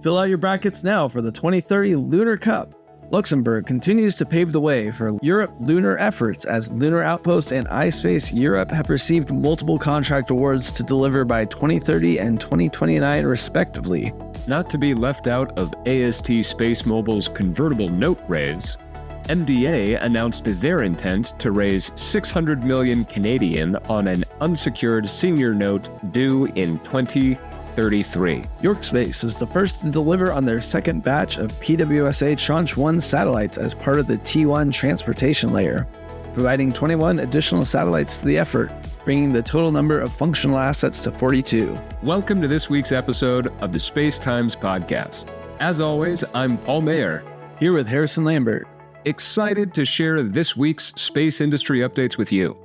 Fill out your brackets now for the 2030 Lunar Cup. Luxembourg continues to pave the way for Europe lunar efforts as Lunar Outpost and iSpace Europe have received multiple contract awards to deliver by 2030 and 2029 respectively. Not to be left out of AST Space Mobile's convertible note raise, MDA announced their intent to raise 600 million Canadian on an unsecured senior note due in 2033. York Space is the first to deliver on their second batch of PWSA Tranche 1 satellites as part of the T1 transportation layer, providing 21 additional satellites to the effort, bringing the total number of functional assets to 42. Welcome to this week's episode of the Space Times Podcast. As always, I'm Paul Mayer, here with Harrison Lambert. Excited to share this week's space industry updates with you.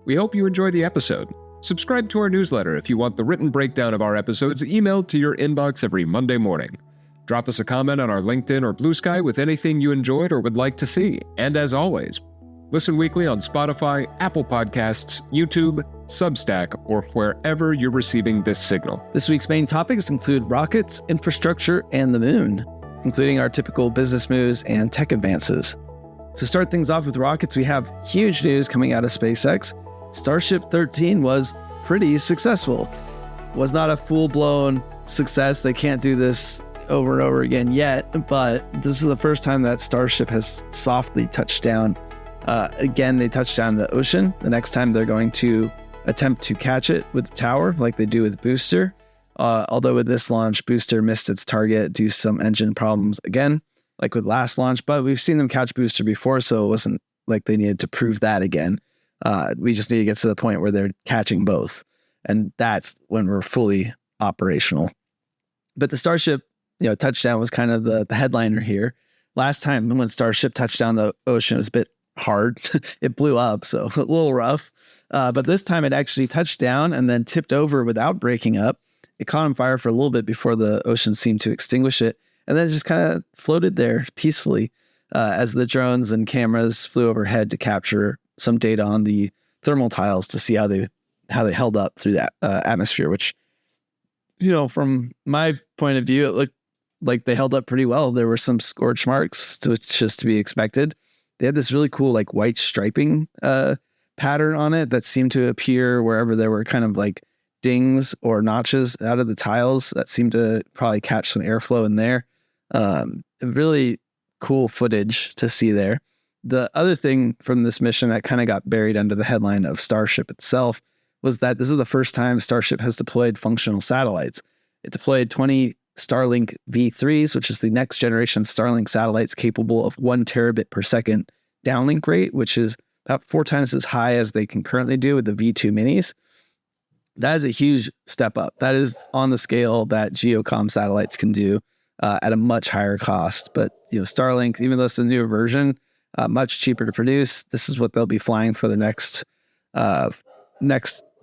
We hope you enjoy the episode. Subscribe to our newsletter if you want the written breakdown of our episodes emailed to your inbox every Monday morning. Drop us a comment on our LinkedIn or Blue Sky with anything you enjoyed or would like to see. And as always, listen weekly on Spotify, Apple Podcasts, YouTube, Substack, or wherever you're receiving this signal. This week's main topics include rockets, infrastructure, and the moon, including our typical business moves and tech advances. To start things off with rockets, we have huge news coming out of SpaceX. Starship 13 was pretty successful. Was not a full-blown success. They can't do this over and over again yet, but this is the first time that Starship has softly touched down. Again, they touched down the ocean. The next time they're going to attempt to catch it with the tower like they do with Booster. Although with this launch, Booster missed its target due to some engine problems again, like with last launch, but we've seen them catch Booster before, so it wasn't like they needed to prove that again. We just need to get to the point where they're catching both, and that's when we're fully operational. But the Starship, touchdown was kind of the headliner here. Last time when Starship touched down the ocean, it was a bit hard. It blew up, so a little rough. But this time it actually touched down and then tipped over without breaking up. It caught on fire for a little bit before the ocean seemed to extinguish it, and then it just kind of floated there peacefully as the drones and cameras flew overhead to capture some data on the thermal tiles to see how they held up through that atmosphere, which, from my point of view, it looked like they held up pretty well. There were some scorch marks, which is to be expected. They had this really cool white striping pattern on it that seemed to appear wherever there were kind of dings or notches out of the tiles that seemed to probably catch some airflow in there. Really cool footage to see there. The other thing from this mission that kind of got buried under the headline of Starship itself was that this is the first time Starship has deployed functional satellites. It deployed 20 Starlink V3s, which is the next generation Starlink satellites capable of 1 terabit per second downlink rate, which is about 4 times as high as they can currently do with the V2 minis. That is a huge step up. That is on the scale that Geocom satellites can do at a much higher cost. But Starlink, even though it's a newer version, much cheaper to produce. This is what they'll be flying for the next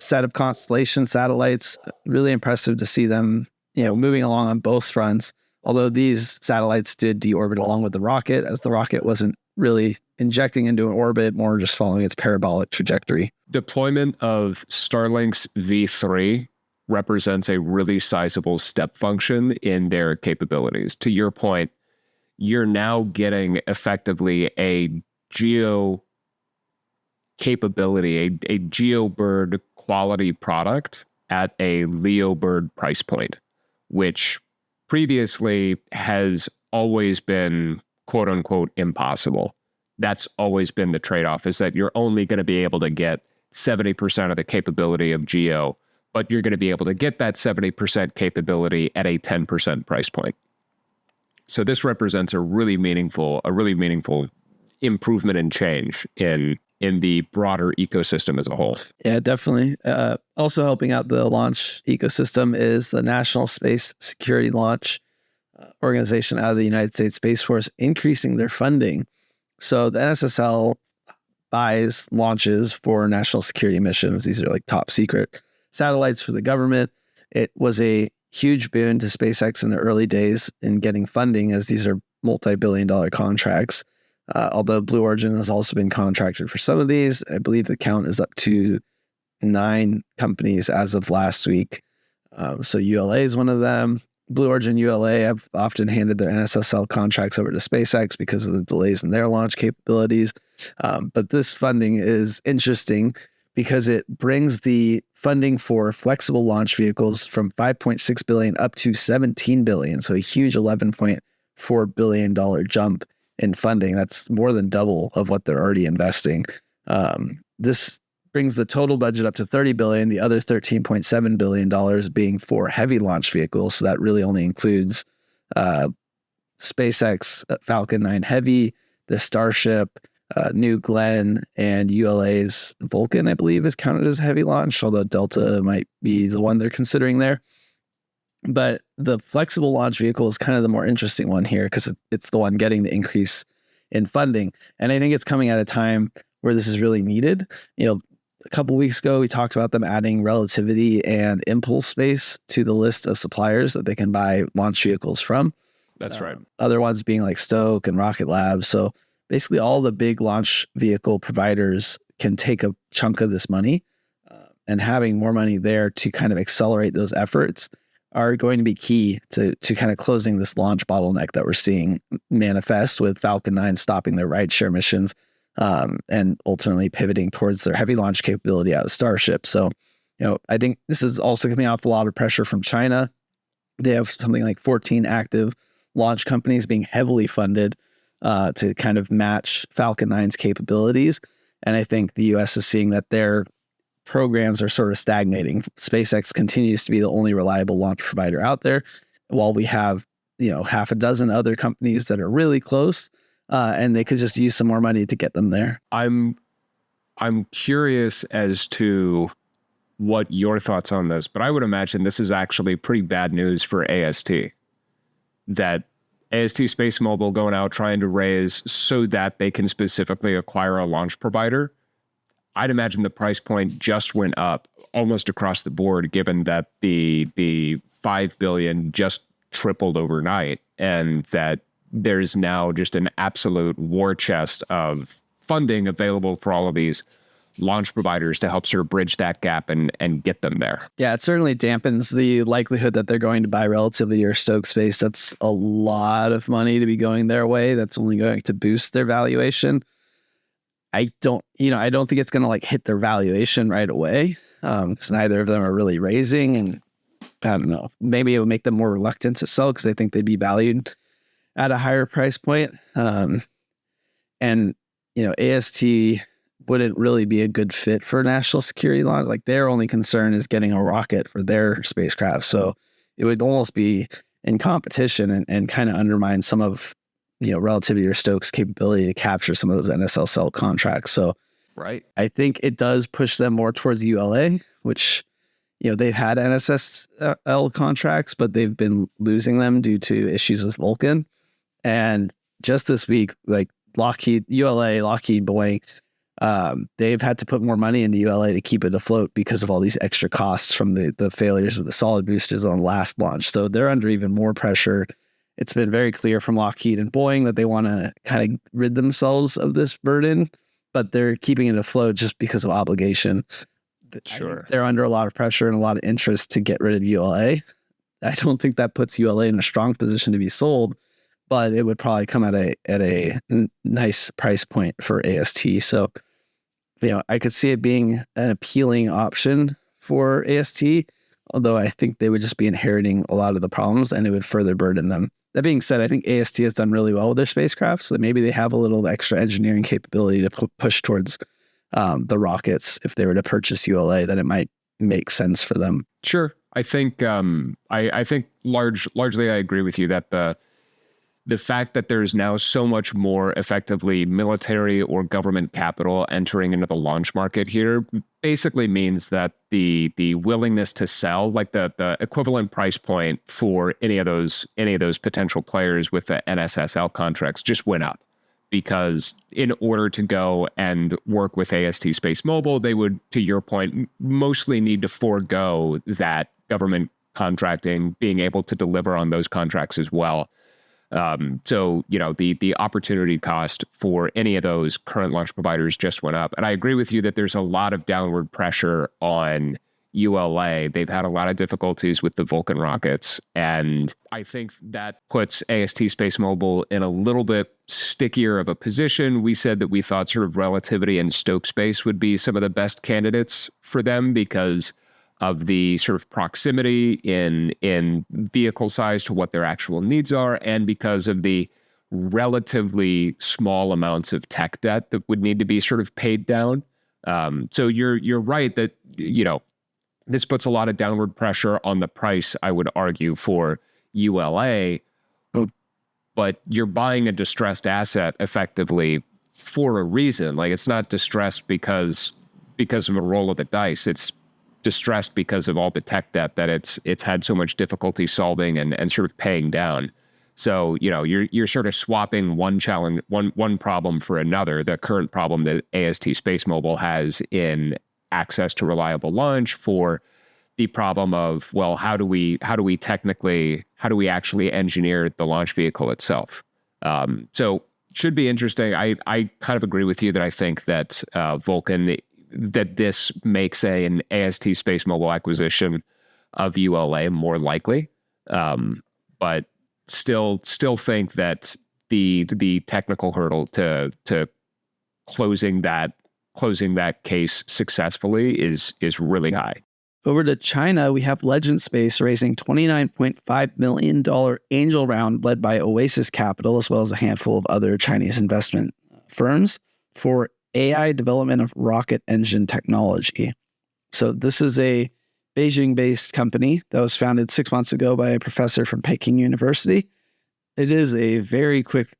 set of constellation satellites. Really impressive to see them, moving along on both fronts. Although these satellites did deorbit along with the rocket, as the rocket wasn't really injecting into an orbit, more just following its parabolic trajectory. Deployment of Starlink's V3 represents a really sizable step function in their capabilities. To your point, you're now getting effectively a geo capability, a GeoBird quality product at a LeoBird price point, which previously has always been quote unquote impossible. That's always been the trade-off, is that you're only going to be able to get 70% of the capability of Geo, but you're going to be able to get that 70% capability at a 10% price point. So this represents a really meaningful improvement and change in the broader ecosystem as a whole. Yeah, definitely. Also helping out the launch ecosystem is the National Space Security Launch Organization out of the United States Space Force, increasing their funding. So the NSSL buys launches for national security missions. These are top secret satellites for the government. It was a huge boon to SpaceX in the early days in getting funding, as these are multi-billion-dollar contracts. Although Blue Origin has also been contracted for some of these. I believe the count is up to 9 companies as of last week. So ULA is one of them. Blue Origin ULA have often handed their NSSL contracts over to SpaceX because of the delays in their launch capabilities. But this funding is interesting because it brings the funding for flexible launch vehicles from $5.6 billion up to $17 billion. So a huge $11.4 billion jump in funding. That's more than double of what they're already investing. This brings the total budget up to $30 billion, the other $13.7 billion being for heavy launch vehicles. So that really only includes SpaceX Falcon 9 Heavy, the Starship, New Glenn, and ULA's Vulcan, I believe, is counted as a heavy launch, although Delta might be the one they're considering there. But the flexible launch vehicle is kind of the more interesting one here because it's the one getting the increase in funding. And I think it's coming at a time where this is really needed. A couple of weeks ago, we talked about them adding Relativity and Impulse Space to the list of suppliers that they can buy launch vehicles from. That's right. Other ones being like Stoke and Rocket Lab. So basically all the big launch vehicle providers can take a chunk of this money, and having more money there to kind of accelerate those efforts are going to be key to kind of closing this launch bottleneck that we're seeing manifest with Falcon 9 stopping their rideshare missions, and ultimately pivoting towards their heavy launch capability out of Starship. So, I think this is also coming off a lot of pressure from China. They have something like 14 active launch companies being heavily funded to kind of match Falcon 9's capabilities. And I think the US is seeing that their programs are sort of stagnating. SpaceX continues to be the only reliable launch provider out there, while we have, half a dozen other companies that are really close, and they could just use some more money to get them there. I'm curious as to what your thoughts on this, but I would imagine this is actually pretty bad news for AST. That AST Space Mobile going out trying to raise so that they can specifically acquire a launch provider. I'd imagine the price point just went up almost across the board, given that the $5 billion just tripled overnight, and that there's now just an absolute war chest of funding available for all of these launch providers to help sort of bridge that gap and get them there. Yeah, it certainly dampens the likelihood that they're going to buy Relativity or Stoke Space. That's a lot of money to be going their way. That's only going to boost their valuation. I don't think it's going to hit their valuation right away, because neither of them are really raising. And I don't know, maybe it would make them more reluctant to sell because they think they'd be valued at a higher price point. And AST wouldn't really be a good fit for national security launch. Their only concern is getting a rocket for their spacecraft. So it would almost be in competition and kind of undermine some of, Relativity or Stoke's capability to capture some of those NSSL contracts. So right. I think it does push them more towards ULA, which, they've had NSSL contracts, but they've been losing them due to issues with Vulcan. And just this week, Lockheed, Boeing, they've had to put more money into ULA to keep it afloat because of all these extra costs from the failures with the solid boosters on the last launch. So they're under even more pressure. It's been very clear from Lockheed and Boeing that they want to kind of rid themselves of this burden, but they're keeping it afloat just because of obligation. Sure. They're under a lot of pressure and a lot of interest to get rid of ULA. I don't think that puts ULA in a strong position to be sold, but it would probably come at a nice price point for AST. So, I could see it being an appealing option for AST, although I think they would just be inheriting a lot of the problems and it would further burden them. That being said, I think AST has done really well with their spacecraft, so maybe they have a little extra engineering capability to push towards the rockets. If they were to purchase ULA, then it might make sense for them. Sure. I think I think largely I agree with you that the fact that there's now so much more effectively military or government capital entering into the launch market here basically means that the willingness to sell, the equivalent price point for any of those potential players with the NSSL contracts just went up. Because in order to go and work with AST Space Mobile, they would, to your point, mostly need to forego that government contracting, being able to deliver on those contracts as well. So, the opportunity cost for any of those current launch providers just went up. And I agree with you that there's a lot of downward pressure on ULA, they've had a lot of difficulties with the Vulcan rockets. And I think that puts AST Space Mobile in a little bit stickier of a position. We said that we thought sort of Relativity and Stoke Space would be some of the best candidates for them because of the sort of proximity in vehicle size to what their actual needs are, and because of the relatively small amounts of tech debt that would need to be sort of paid down. So you're right that, this puts a lot of downward pressure on the price, I would argue, for ULA, but you're buying a distressed asset effectively for a reason. Like, it's not distressed because of a roll of the dice. It's distressed because of all the tech debt that it's had so much difficulty solving and sort of paying down. So, you're sort of swapping one problem for another. The current problem that AST Space Mobile has in access to reliable launch for the problem of, well, how do we actually engineer the launch vehicle itself? So should be interesting. I kind of agree with you that I think that Vulcan, that this makes an AST Space Mobile acquisition of ULA more likely, but still think that the technical hurdle to closing that case successfully is really high. Over to China, we have Legend Space raising $29.5 million angel round led by Oasis Capital, as well as a handful of other Chinese investment firms, for AI development of rocket engine technology. So this is a Beijing-based company that was founded 6 months ago by a professor from Peking University. It is a very quick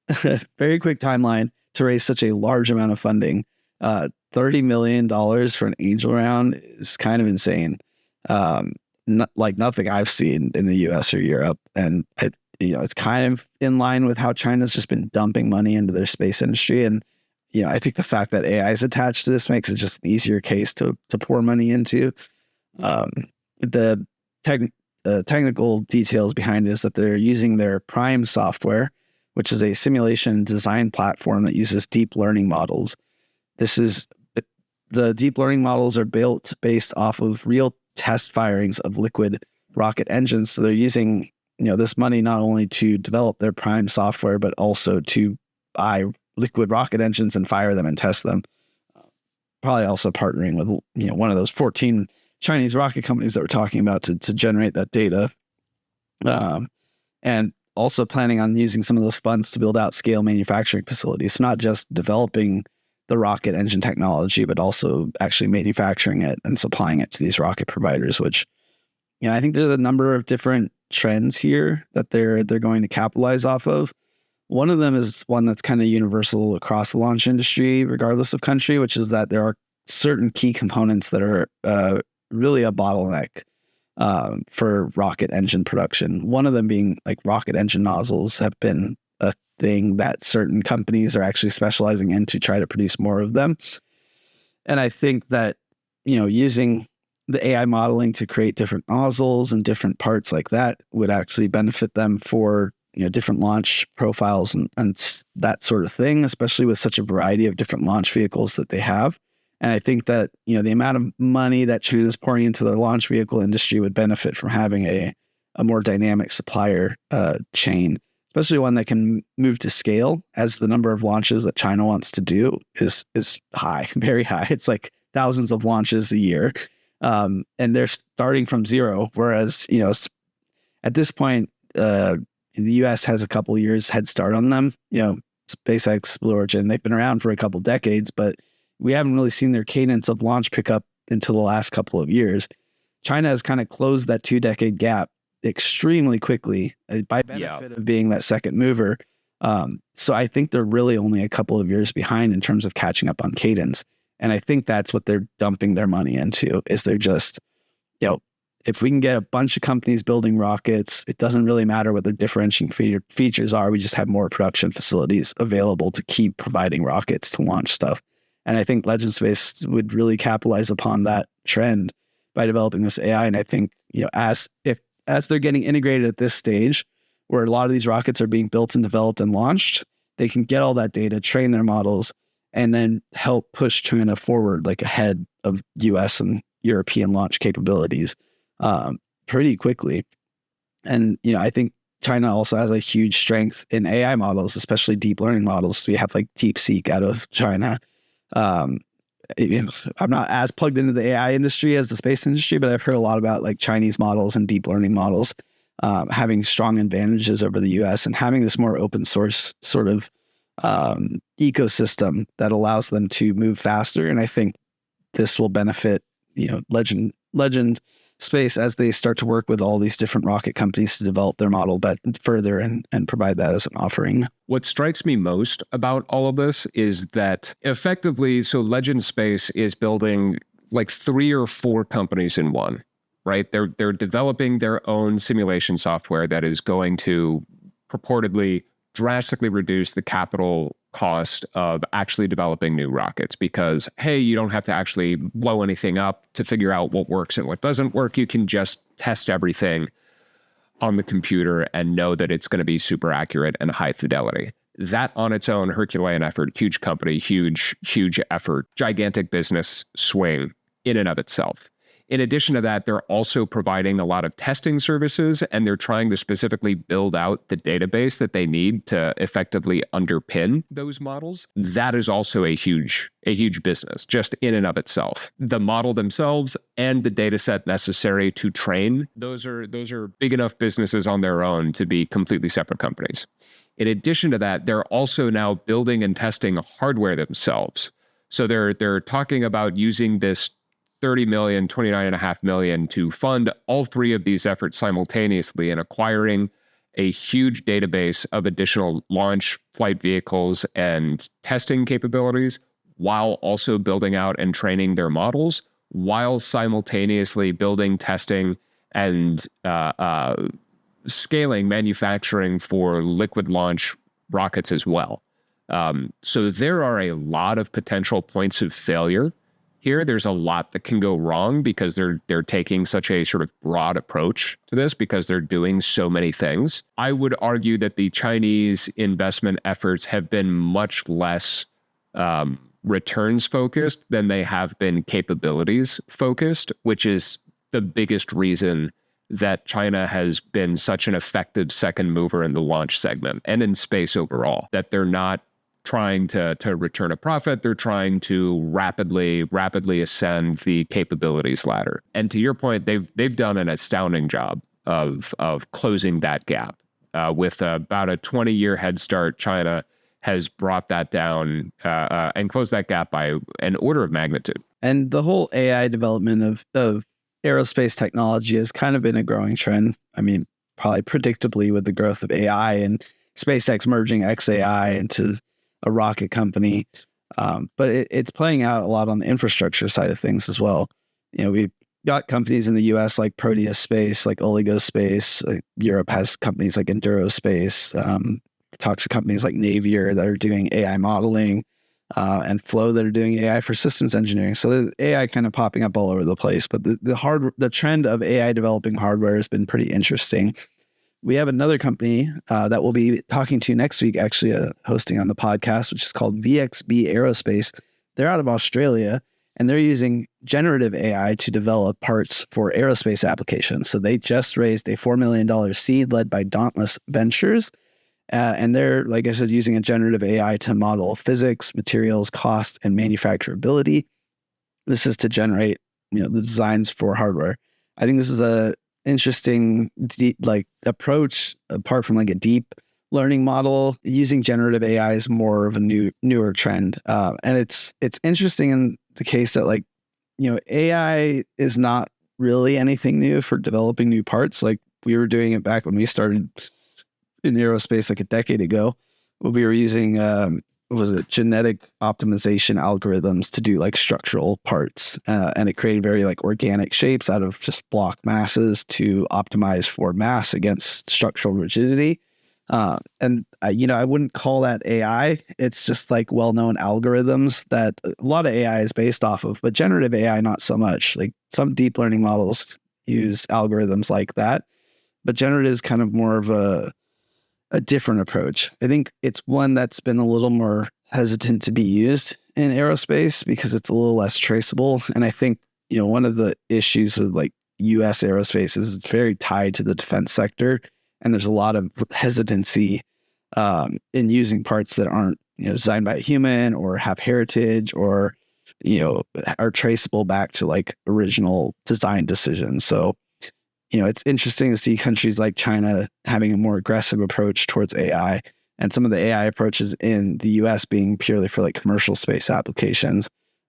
timeline to raise such a large amount of funding. $30 million for an angel round is kind of insane. Like nothing I've seen in the US or Europe. And it's kind of in line with how China's just been dumping money into their space industry. And, I think the fact that AI is attached to this makes it just an easier case to pour money into. The technical details behind it is that they're using their Prime software, which is a simulation design platform that uses deep learning models. The deep learning models are built based off of real test firings of liquid rocket engines. So they're using, this money not only to develop their Prime software, but also to buy liquid rocket engines and fire them and test them. Probably also partnering with, one of those 14 Chinese rocket companies that we're talking about to generate that data. And also planning on using some of those funds to build out scale manufacturing facilities. So not just developing the rocket engine technology, but also actually manufacturing it and supplying it to these rocket providers, which, I think there's a number of different trends here that they're going to capitalize off of. One of them is one that's kind of universal across the launch industry, regardless of country, which is that there are certain key components that are really a bottleneck for rocket engine production. One of them being like rocket engine nozzles have been a thing that certain companies are actually specializing in to try to produce more of them. And I think that, using the AI modeling to create different nozzles and different parts like that would actually benefit them for, different launch profiles and that sort of thing, especially with such a variety of different launch vehicles that they have. And I think that, the amount of money that China is pouring into their launch vehicle industry would benefit from having a more dynamic supplier chain, especially one that can move to scale, as the number of launches that China wants to do is high, very high. It's like thousands of launches a year. And they're starting from zero. Whereas, at this point, the US has a couple of years head start on them. SpaceX, Blue Origin, they've been around for a couple decades, but we haven't really seen their cadence of launch pick up until the last couple of years. China has kind of closed that 2-decade gap extremely quickly by benefit of being that second mover. So I think they're really only a couple of years behind in terms of catching up on cadence. And I think that's what they're dumping their money into, is they're just, if we can get a bunch of companies building rockets, it doesn't really matter what their differentiating features are. We just have more production facilities available to keep providing rockets to launch stuff. And I think Legend Space would really capitalize upon that trend by developing this AI. And I think, as they're getting integrated at this stage, where a lot of these rockets are being built and developed and launched, they can get all that data, train their models, and then help push China forward, like ahead of US and European launch capabilities pretty quickly. And, I think China also has a huge strength in AI models, especially deep learning models. We have like DeepSeek out of China. I'm not as plugged into the AI industry as the space industry, but I've heard a lot about like Chinese models and deep learning models having strong advantages over the US and having this more open source sort of ecosystem that allows them to move faster. And I think this will benefit, Legend Space as they start to work with all these different rocket companies to develop their model but further and provide that as an offering. What strikes me most about all of this is that effectively, so Legend Space is building like 3 or 4 companies in one, right? They're developing their own simulation software that is going to purportedly drastically reduce the capital cost of actually developing new rockets because, hey, you don't have to actually blow anything up to figure out what works and what doesn't work. You can just test everything on the computer and know that it's going to be super accurate and high fidelity. That on its own, Herculean effort, huge company, huge effort, gigantic business swing in and of itself. In addition to that, they're also providing a lot of testing services, and they're trying to specifically build out the database that they need to effectively underpin those models. That is also a huge business just in and of itself. The model themselves and the data set necessary to train, those are big enough businesses on their own to be completely separate companies. In addition to that, they're also now building and testing hardware themselves. So they're talking about using this $30 million, $29.5 million to fund all 3 of these efforts simultaneously and acquiring a huge database of additional launch flight vehicles and testing capabilities while also building out and training their models while simultaneously building, testing, and scaling manufacturing for liquid launch rockets as well. So there are a lot of potential points of failure here. There's a lot that can go wrong because they're taking such a sort of broad approach to this because they're doing so many things. I would argue that the Chinese investment efforts have been much less returns focused than they have been capabilities focused, which is the biggest reason that China has been such an effective second mover in the launch segment and in space overall, that they're not trying to return a profit. They're trying to rapidly ascend the capabilities ladder. And to your point, they've done an astounding job of closing that gap. With about a 20-year head start, China has brought that down and closed that gap by an order of magnitude. And the whole AI development of aerospace technology has kind of been a growing trend. I mean, probably predictably with the growth of AI and SpaceX merging XAI into a rocket company. But it's playing out a lot on the infrastructure side of things as well. We've got companies in the US like Proteus Space, like Oligo Space. Europe has companies like Enduro Space. Talks to companies like Navier that are doing AI modeling, and Flow that are doing AI for systems engineering. So the AI kind of popping up all over the place. But the trend of AI developing hardware has been pretty interesting. We have another company that we'll be talking to next week, actually hosting on the podcast, which is called VXB Aerospace. They're out of Australia, and they're using generative AI to develop parts for aerospace applications. So they just raised a $4 million seed led by Dauntless Ventures. And they're, like I said, using a generative AI to model physics, materials, cost, and manufacturability. This is to generate, the designs for hardware. I think this is a interesting approach. Apart from like a deep learning model, using generative AI is more of a newer trend. And it's interesting in the case that AI is not really anything new for developing new parts. Like we were doing it back when we started in aerospace like a decade ago. We were using genetic optimization algorithms to do like structural parts, and it created very like organic shapes out of just block masses to optimize for mass against structural rigidity. And I wouldn't call that AI. It's just like well-known algorithms that a lot of AI is based off of, but generative AI not so much. Like some deep learning models use algorithms like that, but generative is kind of more of a different approach. I think it's one that's been a little more hesitant to be used in aerospace because it's a little less traceable. And I think, one of the issues with like U.S. aerospace is it's very tied to the defense sector, and there's a lot of hesitancy in using parts that aren't designed by a human or have heritage or are traceable back to like original design decisions. So it's interesting to see countries like China having a more aggressive approach towards AI, and some of the AI approaches in the US being purely for like commercial space applications.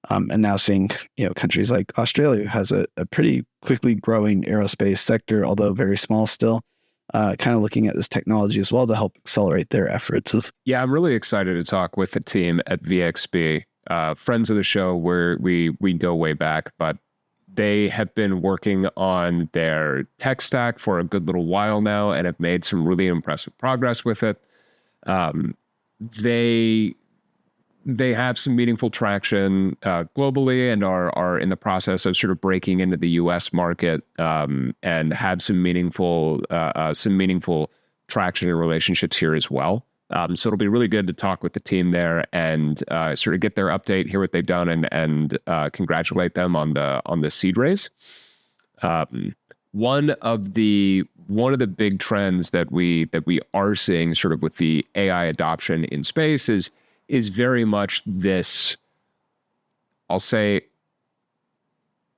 And now seeing, countries like Australia, who has a pretty quickly growing aerospace sector, although very small still, kind of looking at this technology as well to help accelerate their efforts. Yeah, I'm really excited to talk with the team at VXB, friends of the show where we go way back, but they have been working on their tech stack for a good little while now and have made some really impressive progress with it. They have some meaningful traction globally and are in the process of sort of breaking into the U.S. market and have some meaningful traction and relationships here as well. So it'll be really good to talk with the team there and sort of get their update, hear what they've done, and congratulate them on the seed raise. One of the big trends that we are seeing sort of with the AI adoption in space is very much this, I'll say,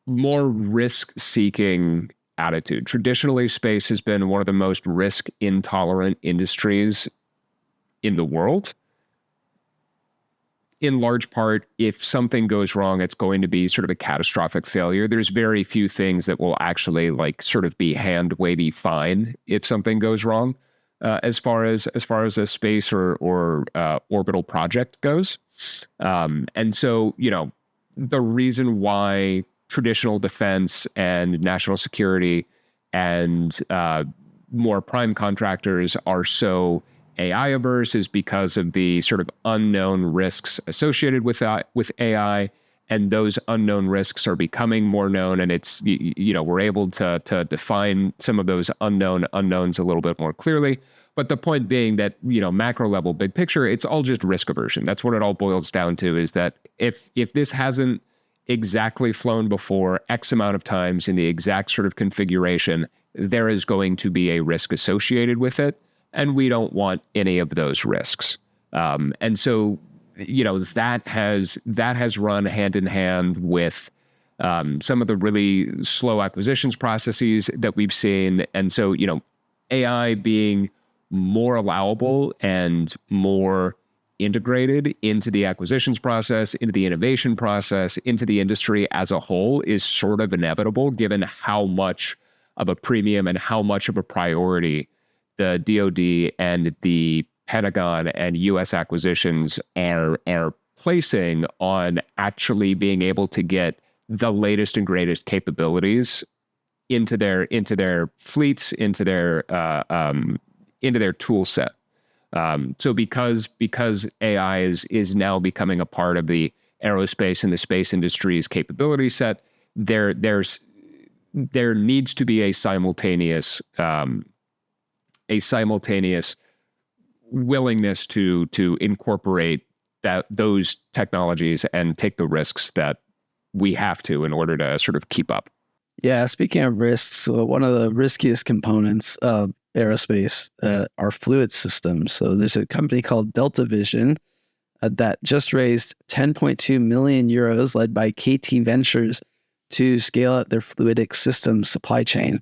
more risk-seeking attitude. Traditionally, space has been one of the most risk-intolerant industries in the world. In large part, if something goes wrong, it's going to be sort of a catastrophic failure. There's very few things that will actually like sort of be hand wavy fine if something goes wrong. As far as a space or orbital project goes. And so, the reason why traditional defense and national security and more prime contractors are so AI averse is because of the sort of unknown risks associated with AI. And those unknown risks are becoming more known, and it's, we're able to define some of those unknowns a little bit more clearly. But the point being that, macro level, big picture, it's all just risk aversion. That's what it all boils down to, is that if this hasn't exactly flown before X amount of times in the exact sort of configuration, there is going to be a risk associated with it, and we don't want any of those risks. And so, that has run hand in hand with some of the really slow acquisitions processes that we've seen. And so, AI being more allowable and more integrated into the acquisitions process, into the innovation process, into the industry as a whole is sort of inevitable, given how much of a premium and how much of a priority the DoD and the Pentagon and U.S. acquisitions are placing on actually being able to get the latest and greatest capabilities into their fleets, into their tool set. So because AI is now becoming a part of the aerospace and the space industry's capability set, there needs to be a simultaneous willingness to incorporate those technologies and take the risks that we have to in order to sort of keep up. Yeah, speaking of risks, one of the riskiest components of aerospace are fluid systems. So there's a company called Delta Vision that just raised 10.2 million euros, led by KT Ventures, to scale out their fluidic systems supply chain.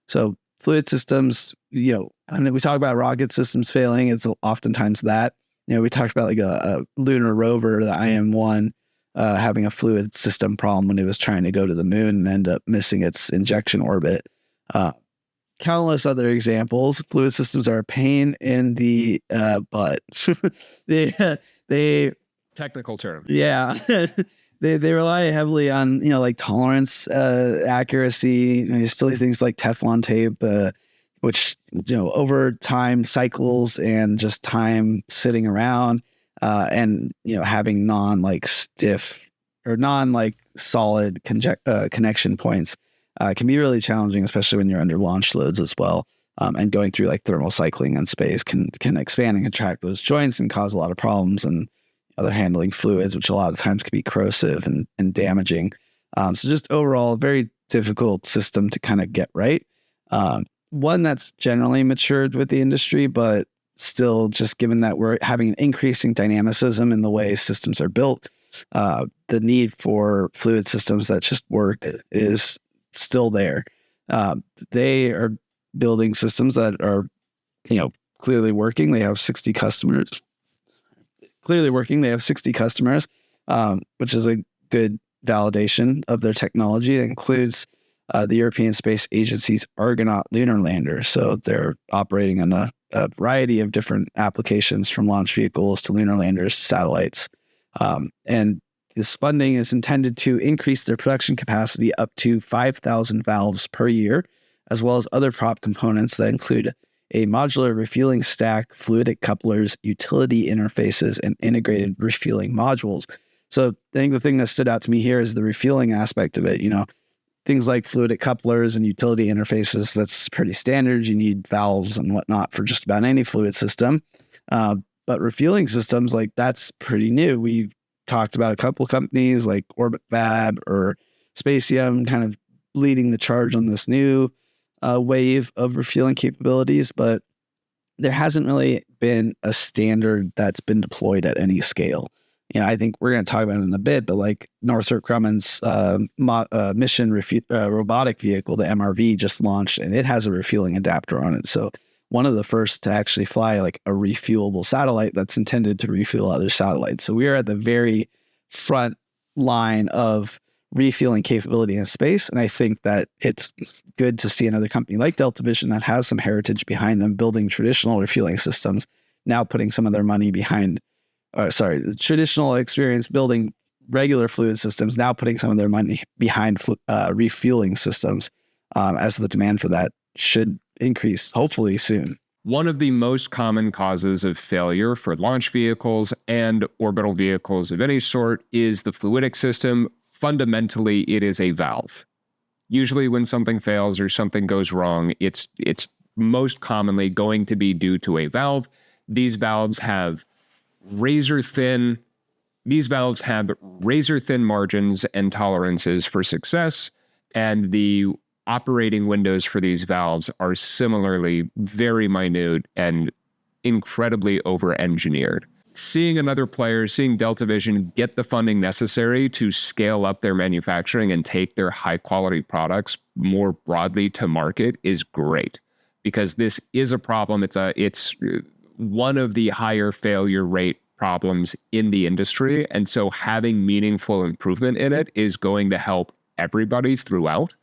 So fluid systems, and we talk about rocket systems failing, it's oftentimes that. We talked about like a lunar rover, the IM-1, having a fluid system problem when it was trying to go to the moon and end up missing its injection orbit. Countless other examples. Fluid systems are a pain in the butt. they technical term. Yeah. They rely heavily on, like tolerance, accuracy, silly things like Teflon tape, which, over time cycles and just time sitting around, and, having stiff or solid connection points can be really challenging, especially when you're under launch loads as well. And going through like thermal cycling in space can expand and contract those joints and cause a lot of problems, and other handling fluids, which a lot of times can be corrosive and damaging. So just overall, a very difficult system to kind of get right. One that's generally matured with the industry, but still, just given that we're having an increasing dynamicism in the way systems are built, the need for fluid systems that just work is still there. They are building systems that are, clearly working. They have 60 customers. Clearly working. They have 60 customers, which is a good validation of their technology. It includes the European Space Agency's Argonaut lunar lander. So they're operating on a variety of different applications, from launch vehicles to lunar landers, satellites. And this funding is intended to increase their production capacity up to 5,000 valves per year, as well as other prop components that include a modular refueling stack, fluidic couplers, utility interfaces, and integrated refueling modules. So I think the thing that stood out to me here is the refueling aspect of it. Things like fluidic couplers and utility interfaces, that's pretty standard. You need valves and whatnot for just about any fluid system. But refueling systems, like, that's pretty new. We've talked about a couple of companies like Orbit Fab or Spatium kind of leading the charge on this new wave of refueling capabilities, but there hasn't really been a standard that's been deployed at any scale. I think we're going to talk about it in a bit, but like Northrop Grumman's mission robotic vehicle, the MRV, just launched, and it has a refueling adapter on it. So one of the first to actually fly like a refuelable satellite that's intended to refuel other satellites. So we are at the very front line of refueling capability in space. And I think that it's good to see another company like Delta Vision that has some heritage behind them building traditional refueling systems, now putting some of their money behind, the traditional experience building regular fluid systems, now putting some of their money behind refueling systems, as the demand for that should increase, hopefully soon. One of the most common causes of failure for launch vehicles and orbital vehicles of any sort is the fluidic system. Fundamentally, it is a valve. Usually when something fails or something goes wrong, it's most commonly going to be due to a valve. These valves have razor thin margins and tolerances for success, and the operating windows for these valves are similarly very minute and incredibly over-engineered. Seeing Delta Vision get the funding necessary to scale up their manufacturing and take their high-quality products more broadly to market is great, because this is a problem. It's one of the higher failure rate problems in the industry, and so having meaningful improvement in it is going to help everybody throughout.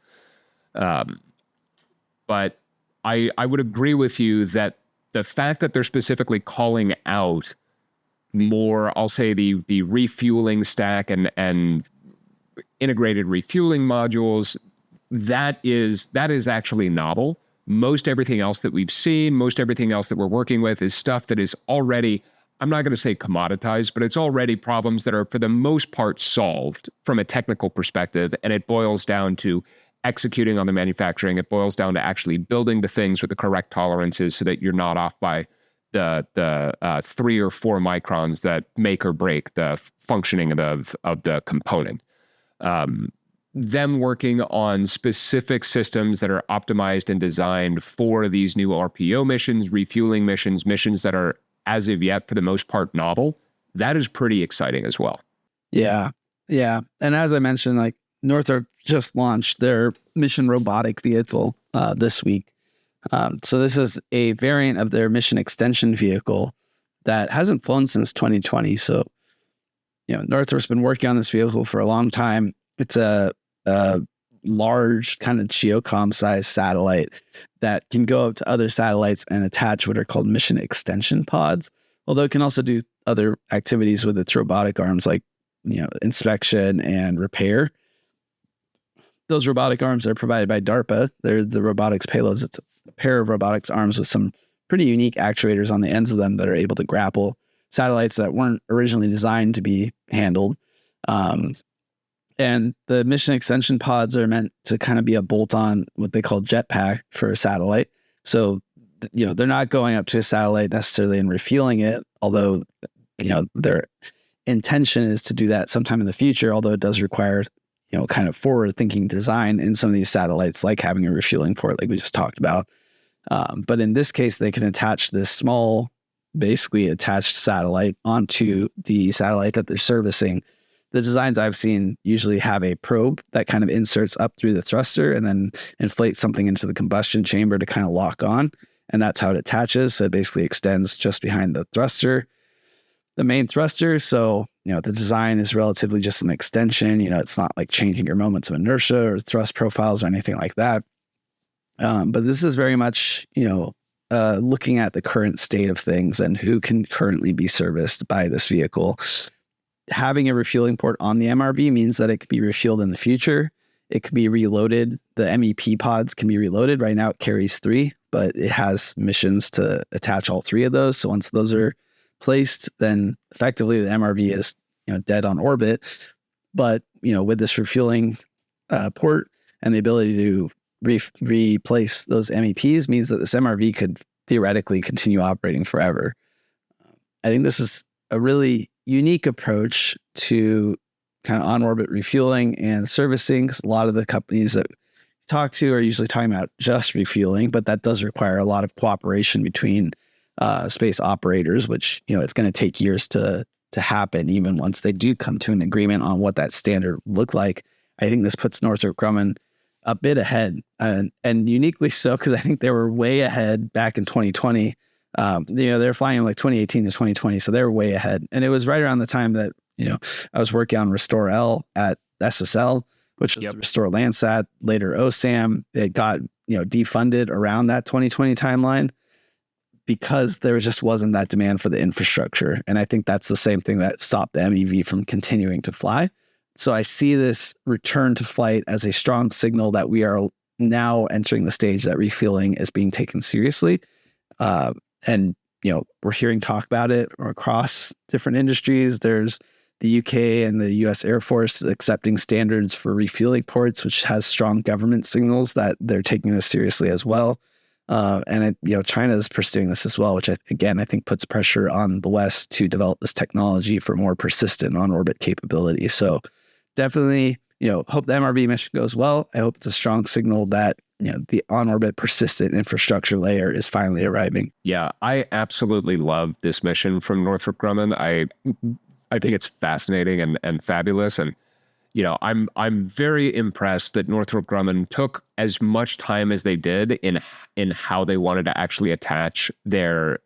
But I would agree with you that the fact that they're specifically calling out more, I'll say, the refueling stack and integrated refueling modules, that is actually novel. Most everything else that we've seen, most everything else that we're working with is stuff that is already, I'm not going to say commoditized, but it's already problems that are for the most part solved from a technical perspective. And it boils down to executing on the manufacturing. It boils down to actually building the things with the correct tolerances so that you're not off by the 3 or 4 microns that make or break the functioning of the component. Them working on specific systems that are optimized and designed for these new RPO missions, refueling missions that are, as of yet, for the most part, novel, that is pretty exciting as well. Yeah. And as I mentioned, like, Northrop just launched their mission robotic vehicle this week. So this is a variant of their mission extension vehicle that hasn't flown since 2020. So, Northrop's been working on this vehicle for a long time. It's a large kind of geocom sized satellite that can go up to other satellites and attach what are called mission extension pods. Although it can also do other activities with its robotic arms, like, inspection and repair. Those robotic arms are provided by DARPA. They're the robotics payloads. It's a pair of robotics arms with some pretty unique actuators on the ends of them that are able to grapple satellites that weren't originally designed to be handled. And the mission extension pods are meant to kind of be a bolt-on, what they call jetpack for a satellite. So, they're not going up to a satellite necessarily and refueling it, although, their intention is to do that sometime in the future, although it does require, kind of forward-thinking design in some of these satellites, like having a refueling port, like we just talked about. But in this case, they can attach this small, basically attached satellite onto the satellite that they're servicing. The designs I've seen usually have a probe that kind of inserts up through the thruster and then inflates something into the combustion chamber to kind of lock on. And that's how it attaches. So it basically extends just behind the thruster, the main thruster. So, the design is relatively just an extension. It's not like changing your moments of inertia or thrust profiles or anything like that. But this is very much, looking at the current state of things and who can currently be serviced by this vehicle. Having a refueling port on the MRV means that it could be refueled in the future. It could be reloaded. The MEP pods can be reloaded. Right now it carries 3, but it has missions to attach all 3 of those. So once those are placed, then effectively the MRV is dead on orbit. But with this refueling port and the ability to replace those MEPs means that this MRV could theoretically continue operating forever. I think this is a really unique approach to kind of on-orbit refueling and servicing. A lot of the companies that you talk to are usually talking about just refueling, but that does require a lot of cooperation between space operators, which it's going to take years to happen. Even once they do come to an agreement on what that standard look like, I think this puts Northrop Grumman a bit ahead, and uniquely so, because I think they were way ahead back in 2020. They're flying in like 2018 to 2020, so they were way ahead. And it was right around the time that I was working on Restore L at SSL, which was the Restore Landsat, later OSAM. It got defunded around that 2020 timeline because there just wasn't that demand for the infrastructure. And I think that's the same thing that stopped the MEV from continuing to fly. So I see this return to flight as a strong signal that we are now entering the stage that refueling is being taken seriously. And we're hearing talk about it across different industries. There's the UK and the US Air Force accepting standards for refueling ports, which has strong government signals that they're taking this seriously as well. China is pursuing this as well, which I think puts pressure on the West to develop this technology for more persistent on-orbit capability. So definitely, hope the MRV mission goes well. I hope it's a strong signal that, the on-orbit persistent infrastructure layer is finally arriving. Yeah, I absolutely love this mission from Northrop Grumman. I think it's fascinating and fabulous. And, I'm very impressed that Northrop Grumman took as much time as they did in how they wanted to actually attach their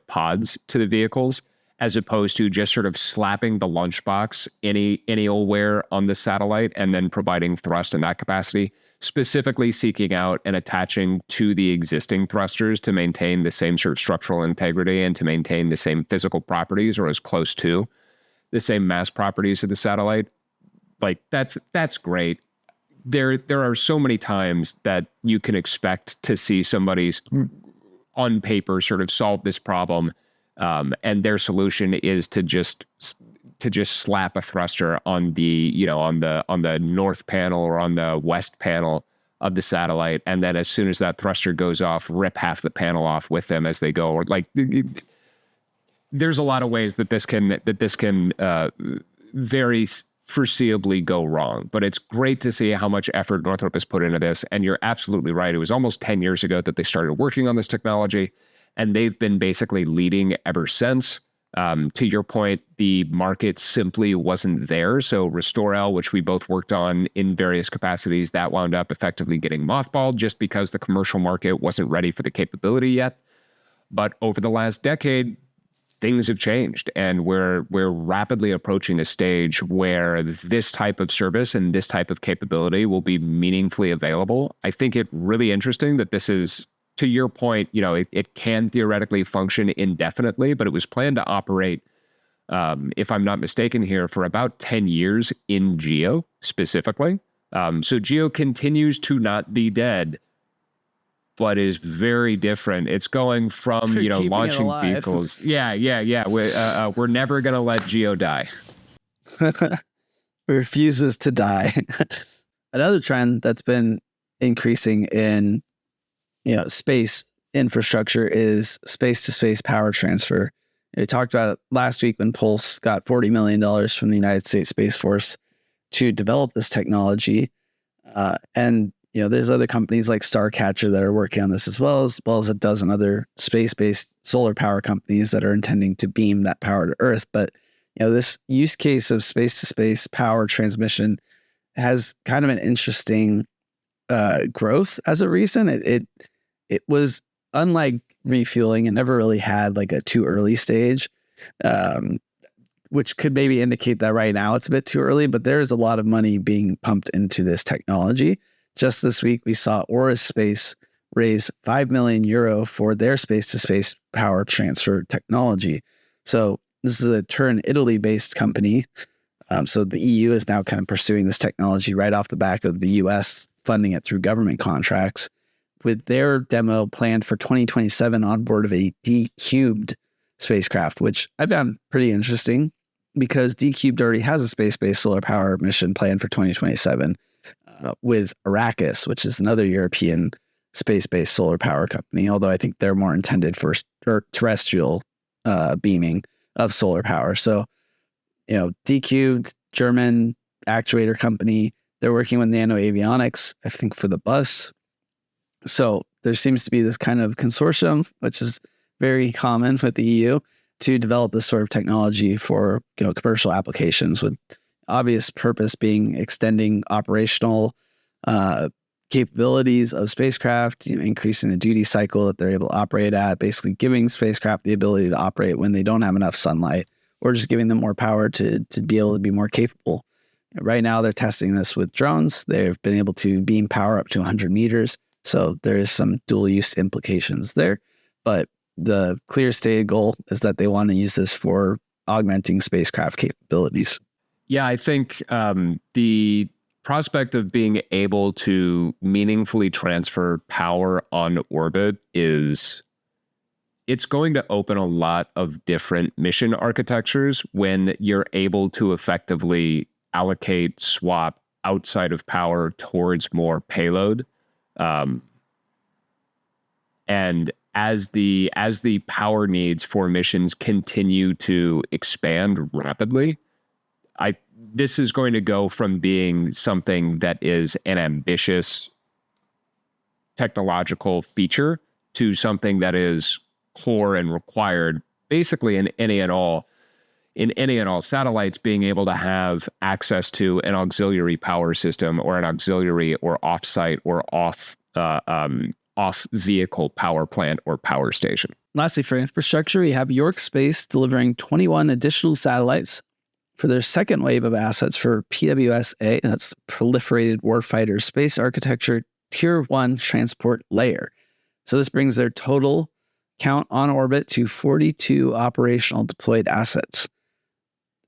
pods to the vehicles, as opposed to just sort of slapping the lunchbox any old where on the satellite and then providing thrust in that capacity, specifically seeking out and attaching to the existing thrusters to maintain the same sort of structural integrity and to maintain the same physical properties, or as close to the same mass properties of the satellite. Like that's great. There are so many times that you can expect to see somebody's on paper sort of solve this problem, and their solution is to just slap a thruster on the on the north panel or on the west panel of the satellite, and then as soon as that thruster goes off, rip half the panel off with them as they go. Or like, there's a lot of ways that this can very foreseeably go wrong, but it's great to see how much effort Northrop has put into this. And you're absolutely right. It was almost 10 years ago that they started working on this technology, and they've been basically leading ever since. To your point, the market simply wasn't there. So Restore L, which we both worked on in various capacities, that wound up effectively getting mothballed just because the commercial market wasn't ready for the capability yet. But over the last decade, things have changed, and we're rapidly approaching a stage where this type of service and this type of capability will be meaningfully available. I think it really interesting that this is, to your point, it can theoretically function indefinitely, but it was planned to operate, if I'm not mistaken here, for about 10 years in GEO specifically. So GEO continues to not be dead, but is very different. It's going from, launching vehicles. Yeah. We're never going to let GEO die. Refuses to die. Another trend that's been increasing in, space infrastructure is space-to-space power transfer. We talked about it last week when Pulse got $40 million from the United States Space Force to develop this technology. And there's other companies like Starcatcher that are working on this as well as a dozen other space-based solar power companies that are intending to beam that power to Earth. But this use case of space-to-space power transmission has kind of an interesting growth as of recent. It was unlike refueling. It never really had like a too early stage, which could maybe indicate that right now it's a bit too early. But there is a lot of money being pumped into this technology. Just this week, we saw Oris Space raise €5 million for their space-to-space power transfer technology. So this is a Turin, Italy-based company. So the EU is now kind of pursuing this technology right off the back of the US funding it through government contracts, with their demo planned for 2027 on board of a D-Cubed spacecraft, which I found pretty interesting because D-Cubed already has a space-based solar power mission planned for 2027 with Arrakis, which is another European space-based solar power company, although I think they're more intended for terrestrial beaming of solar power. So, D-Cubed, German actuator company, they're working with Nano Avionics, I think, for the bus. So there seems to be this kind of consortium, which is very common with the EU, to develop this sort of technology for commercial applications, with obvious purpose being extending operational capabilities of spacecraft, increasing the duty cycle that they're able to operate at, basically giving spacecraft the ability to operate when they don't have enough sunlight, or just giving them more power to be able to be more capable. Right now, they're testing this with drones. They've been able to beam power up to 100 meters. So there is some dual use implications there. But the clear stated goal is that they want to use this for augmenting spacecraft capabilities. Yeah, I think the prospect of being able to meaningfully transfer power on orbit it's going to open a lot of different mission architectures when you're able to effectively allocate, swap outside of power towards more payload. And as the power needs for missions continue to expand rapidly, this is going to go from being something that is an ambitious technological feature to something that is core and required basically in any and all satellites being able to have access to an auxiliary power system or an auxiliary or off-site or off vehicle power plant or power station. Lastly, for infrastructure, we have York Space delivering 21 additional satellites for their second wave of assets for PWSA, that's Proliferated Warfighter Space Architecture Tier 1 Transport Layer. So this brings their total count on orbit to 42 operational deployed assets.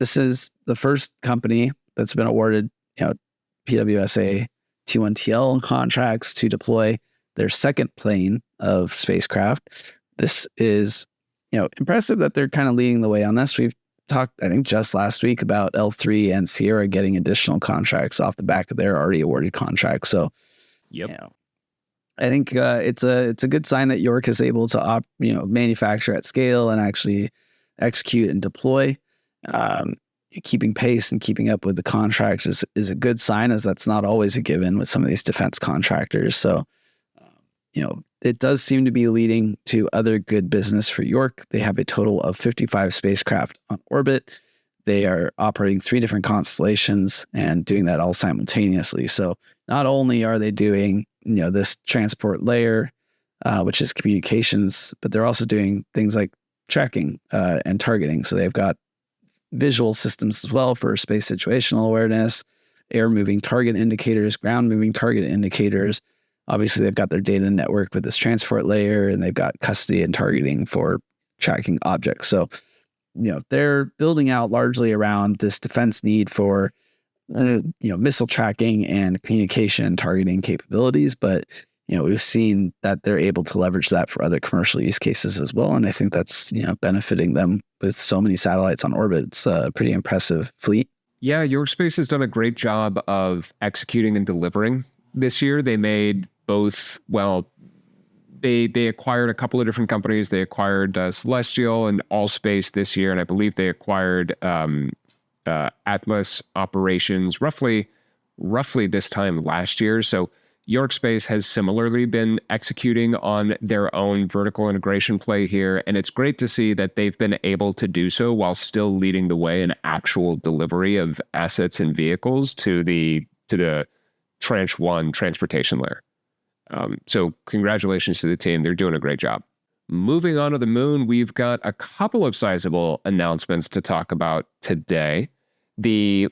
This is the first company that's been awarded, PWSA T1TL contracts to deploy their second plane of spacecraft. This is, impressive that they're kind of leading the way on this. We've talked, I think, just last week about L3 and Sierra getting additional contracts off the back of their already awarded contracts. So, I think it's a good sign that York is able to manufacture at scale and actually execute and deploy. Keeping pace and keeping up with the contracts is a good sign, as that's not always a given with some of these defense contractors. So, it does seem to be leading to other good business for York. They have a total of 55 spacecraft on orbit. They are operating 3 different constellations and doing that all simultaneously. So not only are they doing, this transport layer, which is communications, but they're also doing things like tracking and targeting. So they've got visual systems as well for space situational awareness, air moving target indicators, ground moving target indicators. Obviously, they've got their data network with this transport layer, and they've got custody and targeting for tracking objects. So, they're building out largely around this defense need for, missile tracking and communication targeting capabilities. But, we've seen that they're able to leverage that for other commercial use cases as well. And I think that's, benefiting them with so many satellites on orbit. It's a pretty impressive fleet. Yeah, York Space has done a great job of executing and delivering this year. They made both, they acquired a couple of different companies. They acquired Celestial and Allspace this year, and I believe they acquired Atlas operations roughly this time last year. So York Space has similarly been executing on their own vertical integration play here, and it's great to see that they've been able to do so while still leading the way in actual delivery of assets and vehicles to the Tranche 1 transportation layer. So congratulations to the team. They're doing a great job. Moving on to the moon, we've got a couple of sizable announcements to talk about today. The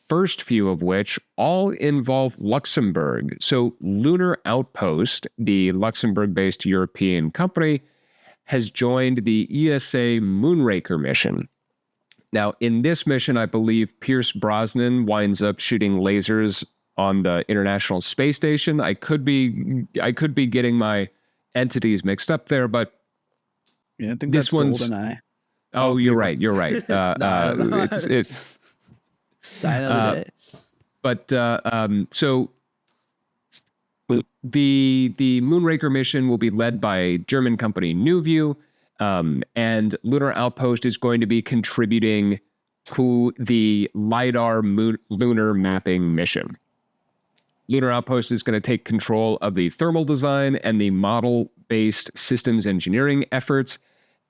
first few of which all involve Luxembourg. So Lunar Outpost, the Luxembourg-based European company, has joined the ESA Moonraker mission. Now, in this mission, I believe Pierce Brosnan winds up shooting lasers on the International Space Station. I could be getting my entities mixed up there, but yeah, I think this one's GoldenEye. Oh, you're right. You're right. It's Die another day. But so the Moonraker mission will be led by German company NewView, and Lunar Outpost is going to be contributing to the LiDAR lunar mapping mission. Lunar Outpost is going to take control of the thermal design and the model-based systems engineering efforts.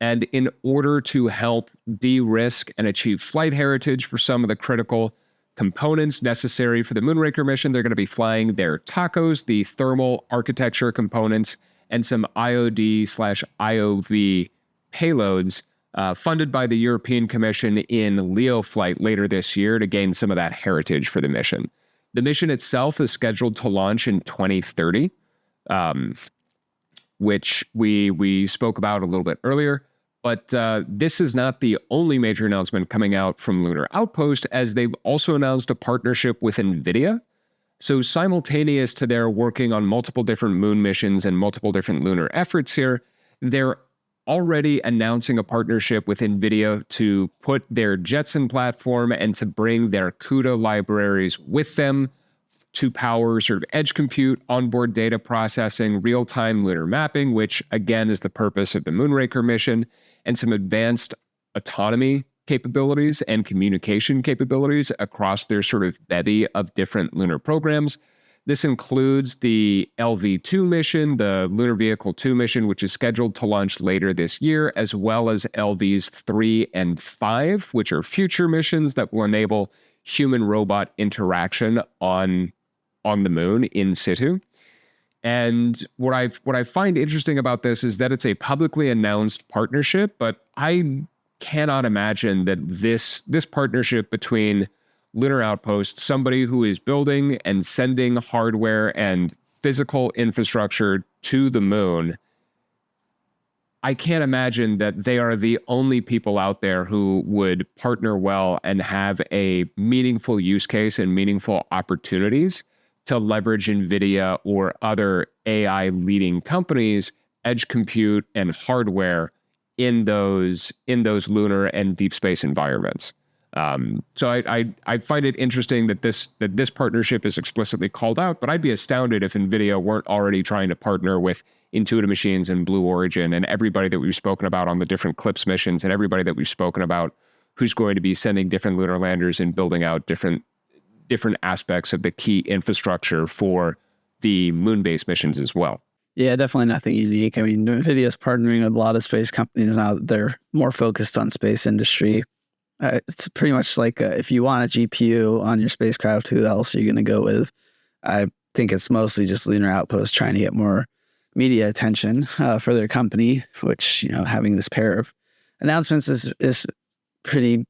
And in order to help de-risk and achieve flight heritage for some of the critical components necessary for the Moonraker mission, they're going to be flying their TACOs, the thermal architecture components, and some IOD/IOV payloads funded by the European Commission in LEO flight later this year to gain some of that heritage for the mission. The mission itself is scheduled to launch in 2030, which we spoke about a little bit earlier. But this is not the only major announcement coming out from Lunar Outpost, as they've also announced a partnership with NVIDIA. So simultaneous to their working on multiple different moon missions and multiple different lunar efforts here, they're already announcing a partnership with NVIDIA to put their Jetson platform and to bring their CUDA libraries with them to power sort of edge compute, onboard data processing, real-time lunar mapping, which again is the purpose of the Moonraker mission, and some advanced autonomy capabilities and communication capabilities across their sort of bevy of different lunar programs. This includes the LV-2 mission, the Lunar Vehicle 2 mission, which is scheduled to launch later this year, as well as LVs 3 and 5, which are future missions that will enable human-robot interaction on the moon in situ. And what I find interesting about this is that it's a publicly announced partnership, but I cannot imagine that this partnership between Lunar Outpost, somebody who is building and sending hardware and physical infrastructure to the moon, I can't imagine that they are the only people out there who would partner well and have a meaningful use case and meaningful opportunities to leverage NVIDIA or other AI leading companies, edge compute and hardware in those lunar and deep space environments. So I find it interesting that this partnership is explicitly called out, but I'd be astounded if NVIDIA weren't already trying to partner with Intuitive Machines and Blue Origin and everybody that we've spoken about on the different CLIPS missions and everybody that we've spoken about who's going to be sending different lunar landers and building out different aspects of the key infrastructure for the moon-based missions as well. Yeah, definitely nothing unique. I mean, NVIDIA is partnering with a lot of space companies now that they're more focused on space industry. It's pretty much like if you want a GPU on your spacecraft, who else are you going to go with? I think it's mostly just Lunar Outpost trying to get more media attention for their company, which, you know, having this pair of announcements is pretty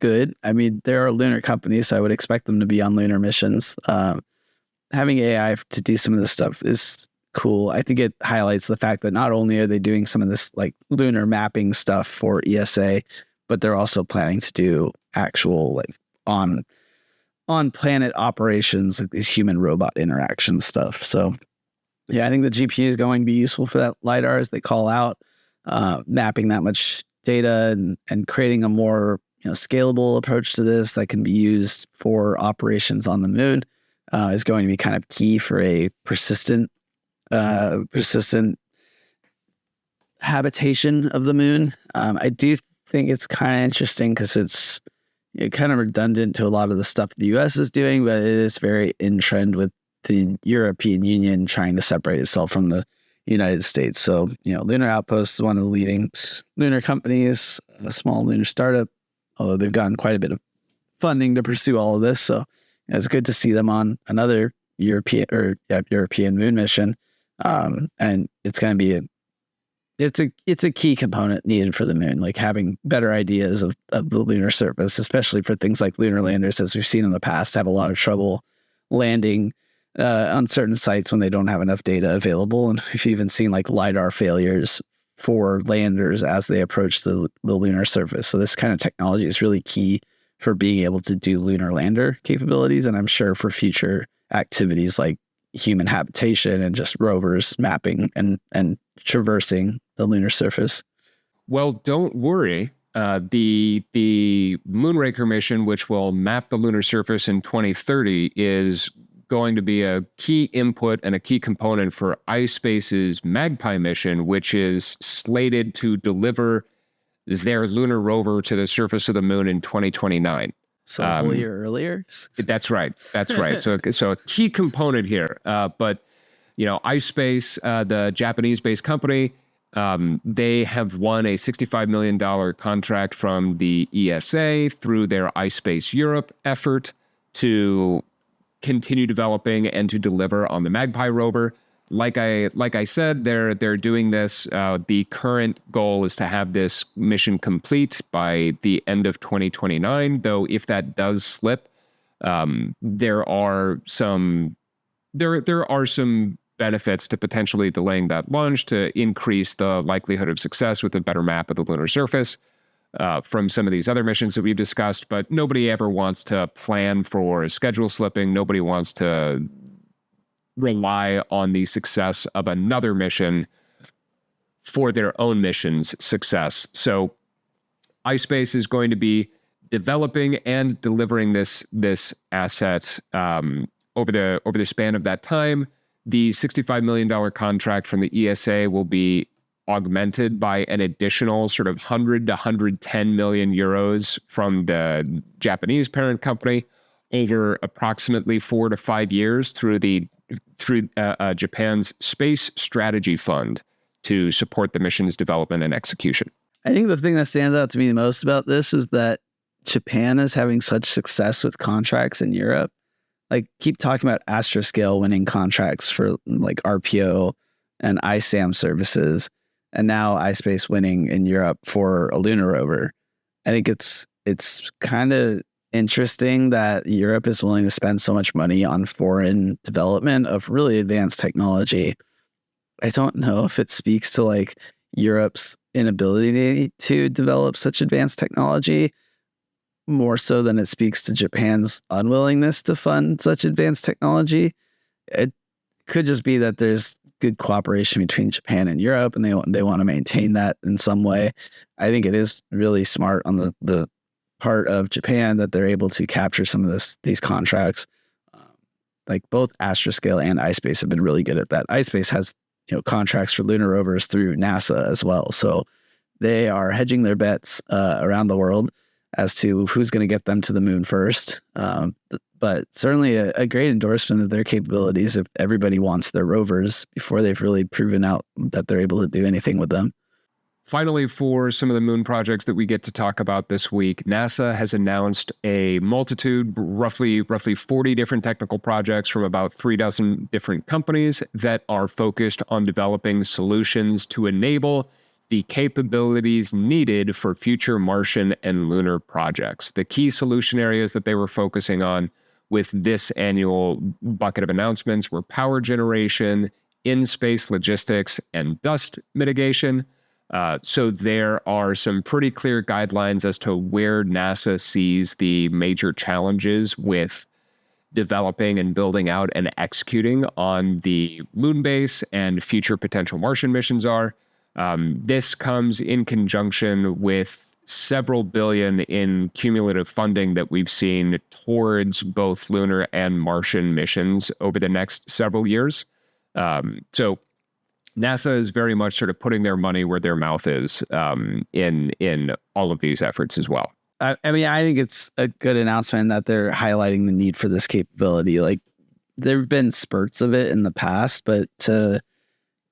good. I mean, there are lunar companies, so I would expect them to be on lunar missions. Having AI to do some of this stuff is cool. I think it highlights the fact that not only are they doing some of this like lunar mapping stuff for ESA, but they're also planning to do actual like on planet operations, like these human robot interaction stuff. So yeah, I think the GPU is going to be useful for that LiDAR, as they call out, mapping that much data and creating a more scalable approach to this that can be used for operations on the moon is going to be kind of key for a persistent habitation of the moon. I do think it's kind of interesting because it's kind of redundant to a lot of the stuff the U.S. is doing, but it is very in trend with the European Union trying to separate itself from the United States. So, Lunar Outpost is one of the leading lunar companies, a small lunar startup, although they've gotten quite a bit of funding to pursue all of this. So it's good to see them on another European moon mission. And it's going to be it's a key component needed for the moon, like having better ideas of the lunar surface, especially for things like lunar landers, as we've seen in the past, have a lot of trouble landing on certain sites when they don't have enough data available. And we've even seen like LiDAR failures for landers as they approach the lunar surface. So this kind of technology is really key for being able to do lunar lander capabilities. And I'm sure for future activities like human habitation and just rovers mapping and traversing the lunar surface. Well, don't worry. The Moonraker mission, which will map the lunar surface in 2030, is going to be a key input and a key component for iSpace's Magpie mission, which is slated to deliver their lunar rover to the surface of the moon in 2029. So a whole year earlier? That's right. So a key component here. But, iSpace, the Japanese-based company, they have won a $65 million contract from the ESA through their iSpace Europe effort to continue developing and to deliver on the Magpie rover. Like I said, they're doing this. The current goal is to have this mission complete by the end of 2029. Though if that does slip, there are some benefits to potentially delaying that launch to increase the likelihood of success with a better map of the lunar surface from some of these other missions that we've discussed. But nobody ever wants to plan for schedule slipping. Nobody wants to rely on the success of another mission for their own mission's success. So iSpace is going to be developing and delivering this asset over the span of that time. The $65 million contract from the ESA will be augmented by an additional sort of 100 to 110 million euros from the Japanese parent company over approximately 4 to 5 years through Japan's Space Strategy Fund to support the mission's development and execution. I think the thing that stands out to me the most about this is that Japan is having such success with contracts in Europe. Like, keep talking about Astroscale winning contracts for like RPO and ISAM services, and now iSpace winning in Europe for a lunar rover. I think it's kind of interesting that Europe is willing to spend so much money on foreign development of really advanced technology. I don't know if it speaks to like Europe's inability to develop such advanced technology more so than it speaks to Japan's unwillingness to fund such advanced technology. It could just be that there's good cooperation between Japan and Europe, and they want to maintain that in some way. I think it is really smart on the part of Japan that they're able to capture some of these contracts. Like both Astroscale and iSpace have been really good at that. iSpace has contracts for lunar rovers through NASA as well, so they are hedging their bets around the world as to who's going to get them to the moon first. But certainly a great endorsement of their capabilities if everybody wants their rovers before they've really proven out that they're able to do anything with them. Finally, for some of the moon projects that we get to talk about this week, NASA has announced a multitude, roughly 40 different technical projects from about 36 different companies that are focused on developing solutions to enable the capabilities needed for future Martian and lunar projects. The key solution areas that they were focusing on with this annual bucket of announcements were power generation, in-space logistics, and dust mitigation. So there are some pretty clear guidelines as to where NASA sees the major challenges with developing and building out and executing on the moon base and future potential Martian missions are. This comes in conjunction with several billion in cumulative funding that we've seen towards both lunar and Martian missions over the next several years. So NASA is very much sort of putting their money where their mouth is in all of these efforts as well. I mean, I think it's a good announcement that they're highlighting the need for this capability. Like, there have been spurts of it in the past, but to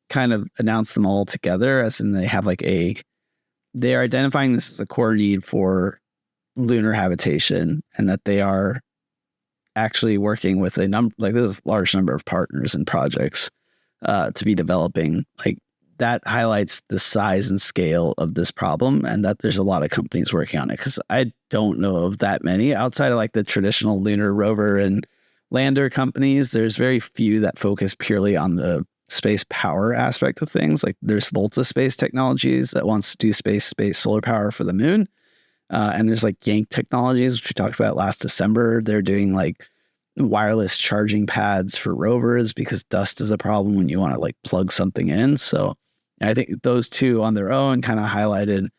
kind of announce them all together, as in they have like they're identifying this as a core need for lunar habitation, and that they are actually working with this large number of partners and projects to be developing. Like, that highlights the size and scale of this problem, and that there's a lot of companies working on it, because I don't know of that many outside of like the traditional lunar rover and lander companies. There's very few that focus purely on the space power aspect of things. Like, there's Volta Space Technologies that wants to do space solar power for the moon. And there's like Yank Technologies, which we talked about last December. They're doing like wireless charging pads for rovers because dust is a problem when you want to like plug something in. So I think those two on their own kind of highlighted,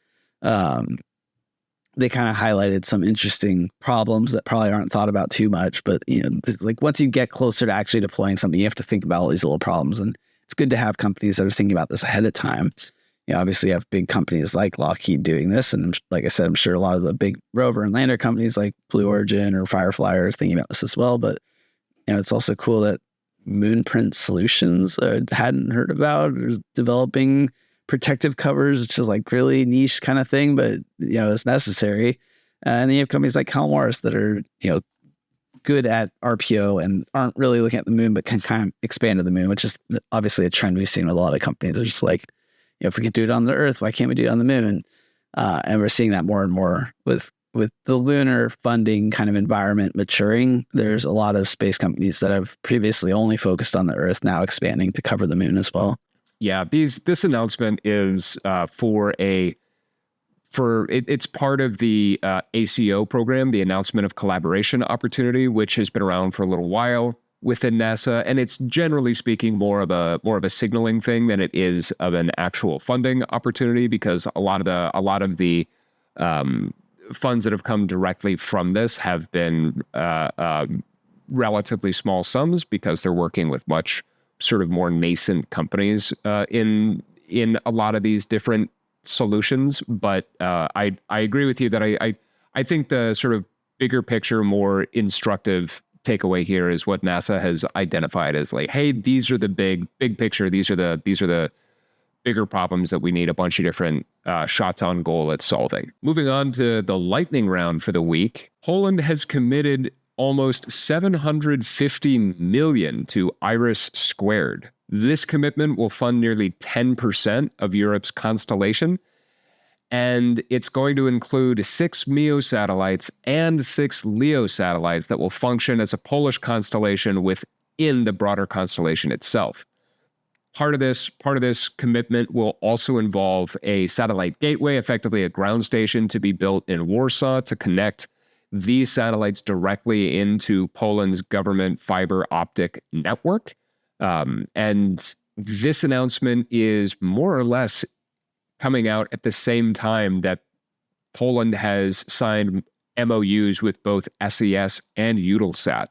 some interesting problems that probably aren't thought about too much. But, like, once you get closer to actually deploying something, you have to think about all these little problems. And it's good to have companies that are thinking about this ahead of time. Obviously you have big companies like Lockheed doing this. And like I said, I'm sure a lot of the big rover and lander companies like Blue Origin or Firefly are thinking about this as well. But, it's also cool that Moonprint Solutions hadn't heard about, or developing protective covers, which is like really niche kind of thing, but, it's necessary. And then you have companies like Calmaris that are, good at RPO and aren't really looking at the moon, but can kind of expand to the moon, which is obviously a trend we've seen with a lot of companies. They're just like, if we could do it on the Earth, why can't we do it on the moon? And we're seeing that more and more with the lunar funding kind of environment maturing. There's a lot of space companies that have previously only focused on the Earth now expanding to cover the moon as well. Yeah, this announcement is it's part of the ACO program, the Announcement of Collaboration Opportunity, which has been around for a little while within NASA, and it's generally speaking more of a signaling thing than it is of an actual funding opportunity, because a lot of the funds that have come directly from this have been relatively small sums, because they're working with much sort of more nascent companies in a lot of these different solutions. But I agree with you that I think the sort of bigger picture, more instructive takeaway here is what NASA has identified as like, hey, these are the big picture. These are the bigger problems that we need a bunch of different shots on goal at solving. Moving on to the lightning round for the week, Poland has committed almost 750 million to Iris Squared. This commitment will fund nearly 10% of Europe's constellation, and it's going to include 6 MEO satellites and 6 LEO satellites that will function as a Polish constellation within the broader constellation itself. Part of this commitment will also involve a satellite gateway, effectively a ground station to be built in Warsaw to connect these satellites directly into Poland's government fiber optic network. And this announcement is more or less coming out at the same time that Poland has signed MOUs with both SES and Eutelsat,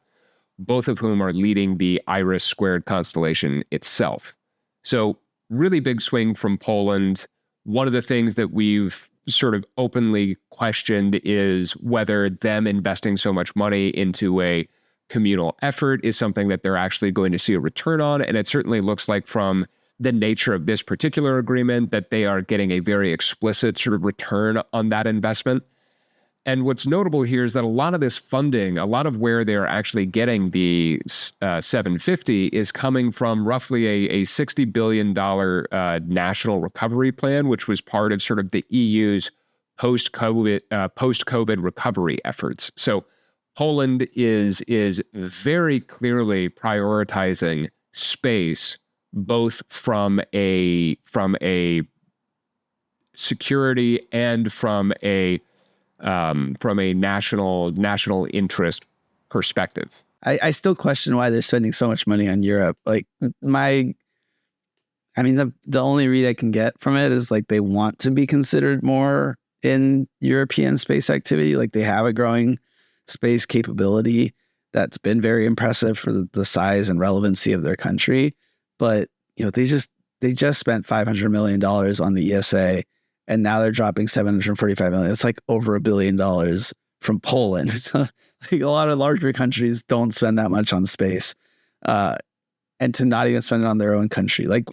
both of whom are leading the Iris Squared constellation itself. So really big swing from Poland. One of the things that we've sort of openly questioned is whether them investing so much money into a communal effort is something that they're actually going to see a return on. And it certainly looks like from the nature of this particular agreement that they are getting a very explicit sort of return on that investment. And what's notable here is that a lot of this funding, a lot of where they're actually getting the 750 is coming from roughly a $60 billion national recovery plan, which was part of sort of the EU's post-COVID recovery efforts. So Poland is very clearly prioritizing space, both from a security and from a national interest perspective. I still question why they're spending so much money on Europe. Like, the only read I can get from it is like they want to be considered more in European space activity. Like, they have a growing space capability that's been very impressive for the size and relevancy of their country. But, they just spent $500 million on the ESA, and now they're dropping 745 million. It's like over $1 billion from Poland. So like a lot of larger countries don't spend that much on space, and to not even spend it on their own country. Like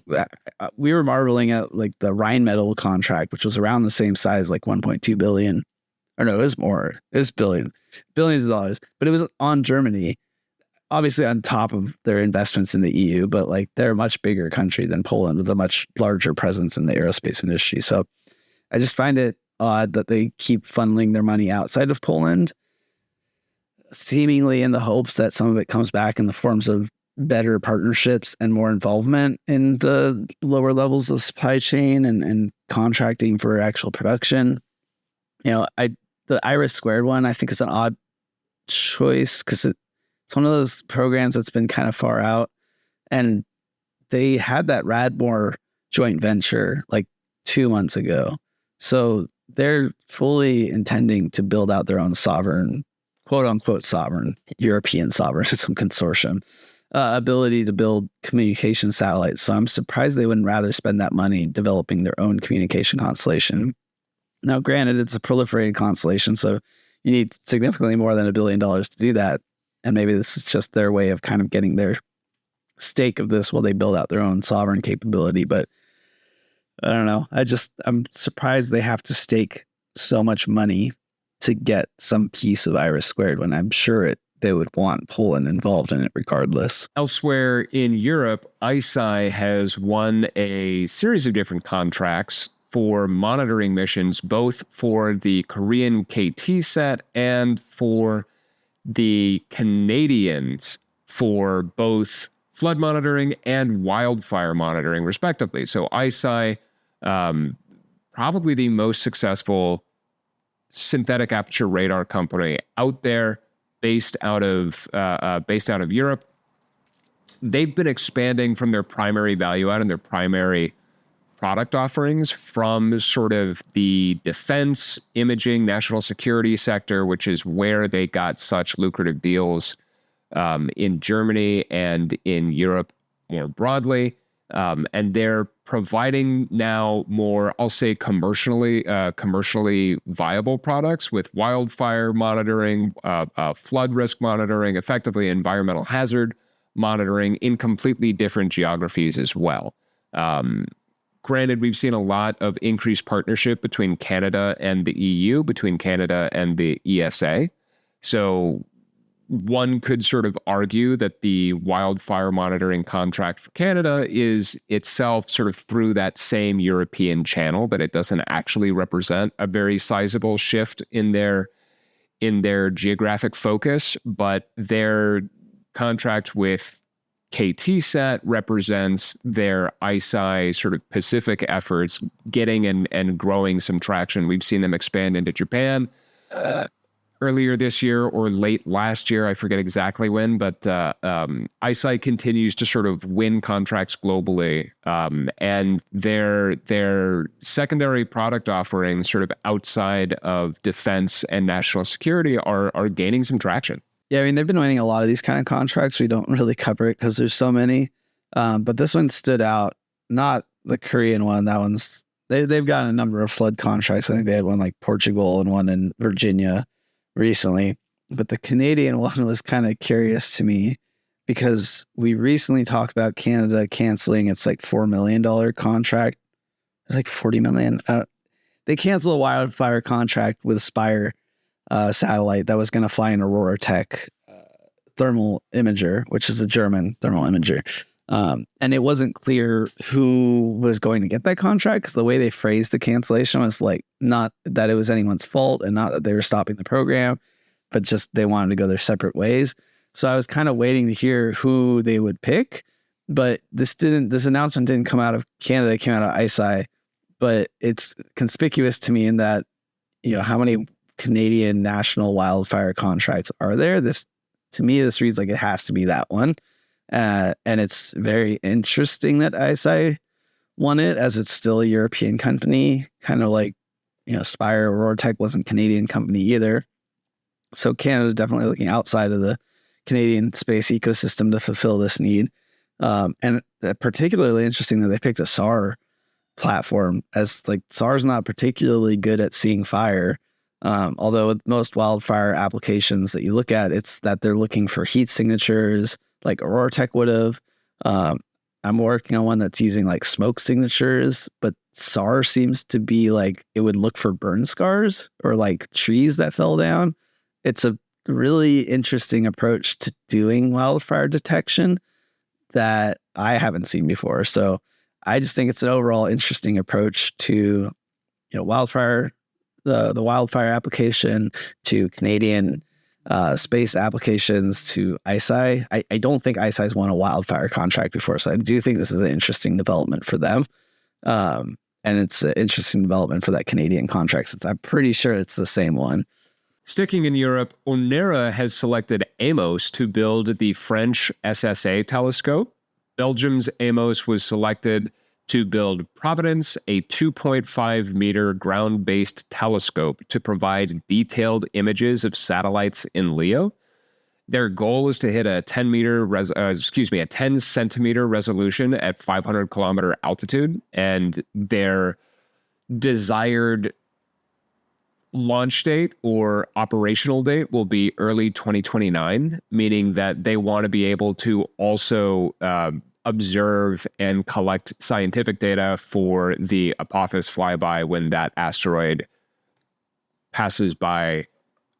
we were marveling at like the Rheinmetall contract, which was around the same size, like 1.2 billion. Or no, it was more. It was billions of dollars, but it was on Germany, obviously on top of their investments in the EU, but like they're a much bigger country than Poland with a much larger presence in the aerospace industry. So I just find it odd that they keep funneling their money outside of Poland, seemingly in the hopes that some of it comes back in the forms of better partnerships and more involvement in the lower levels of supply chain and contracting for actual production. The IRIS² one, I think is an odd choice because it's one of those programs that's been kind of far out, and they had that Radmore joint venture like 2 months ago. So they're fully intending to build out their own sovereign, quote unquote sovereign, European sovereign, some consortium, ability to build communication satellites. So I'm surprised they wouldn't rather spend that money developing their own communication constellation. Now, granted, it's a proliferated constellation, so you need significantly more than $1 billion to do that. And maybe this is just their way of kind of getting their stake of this while they build out their own sovereign capability. But I don't know. I'm surprised they have to stake so much money to get some piece of IRIS² when I'm sure they would want Poland involved in it regardless. Elsewhere in Europe, ICEYE has won a series of different contracts for monitoring missions, both for the Korean KT-SAT and for the Canadians for both flood monitoring and wildfire monitoring, respectively. So ICEYE, probably the most successful synthetic aperture radar company out there, based out of Europe. They've been expanding from their primary value add and their primary product offerings from sort of the defense, imaging, national security sector, which is where they got such lucrative deals in Germany and in Europe more broadly. And they're providing now more, I'll say, commercially viable products with wildfire monitoring, flood risk monitoring, effectively environmental hazard monitoring in completely different geographies as well. Granted, we've seen a lot of increased partnership between Canada and the EU, between Canada and the ESA. So one could sort of argue that the wildfire monitoring contract for Canada is itself sort of through that same European channel, that it doesn't actually represent a very sizable shift in their geographic focus, but their contract with KT-SAT represents their ICEYE sort of Pacific efforts getting and growing some traction. We've seen them expand into Japan earlier this year or late last year. I forget exactly when, but ICEYE continues to sort of win contracts globally, and their secondary product offerings sort of outside of defense and national security are gaining some traction. Yeah, I mean, they've been winning a lot of these kind of contracts. We don't really cover it because there's so many. But this one stood out, not the Korean one. That one's, they've gotten a number of flood contracts. I think they had one like Portugal and one in Virginia recently. But the Canadian one was kind of curious to me because we recently talked about Canada canceling its like $4 million contract, like $40 million. They canceled a wildfire contract with Spire satellite that was going to fly an Aurora Tech thermal imager, which is a German thermal imager. And it wasn't clear who was going to get that contract because the way they phrased the cancellation was like not that it was anyone's fault and not that they were stopping the program, but just they wanted to go their separate ways. So I was kind of waiting to hear who they would pick, but this announcement didn't come out of Canada, it came out of ICEYE. But it's conspicuous to me in that, how many Canadian national wildfire contracts are there? To me, this reads like it has to be that one. And it's very interesting that ICEYE won it, as it's still a European company, kind of like, Spire Aurora Tech wasn't a Canadian company either. So Canada definitely looking outside of the Canadian space ecosystem to fulfill this need. And particularly interesting that they picked a SAR platform, as like SAR is not particularly good at seeing fire. Although with most wildfire applications that you look at, it's that they're looking for heat signatures, like Aurora Tech would have. I'm working on one that's using like smoke signatures, but SAR seems to be like it would look for burn scars or like trees that fell down. It's a really interesting approach to doing wildfire detection that I haven't seen before. So I just think it's an overall interesting approach to wildfire, the wildfire application, to Canadian space applications, to ISI. I don't think ISI's won a wildfire contract before, so I do think this is an interesting development for them. And it's an interesting development for that Canadian contract, since I'm pretty sure it's the same one. Sticking in Europe, Onera has selected AMOS to build the French SSA telescope. Belgium's AMOS was selected to build Providence, a 2.5 meter ground-based telescope to provide detailed images of satellites in LEO. Their goal is to hit a 10 centimeter resolution at 500 kilometer altitude, and their desired launch date or operational date will be early 2029, meaning that they want to be able to also observe and collect scientific data for the Apophis flyby when that asteroid passes by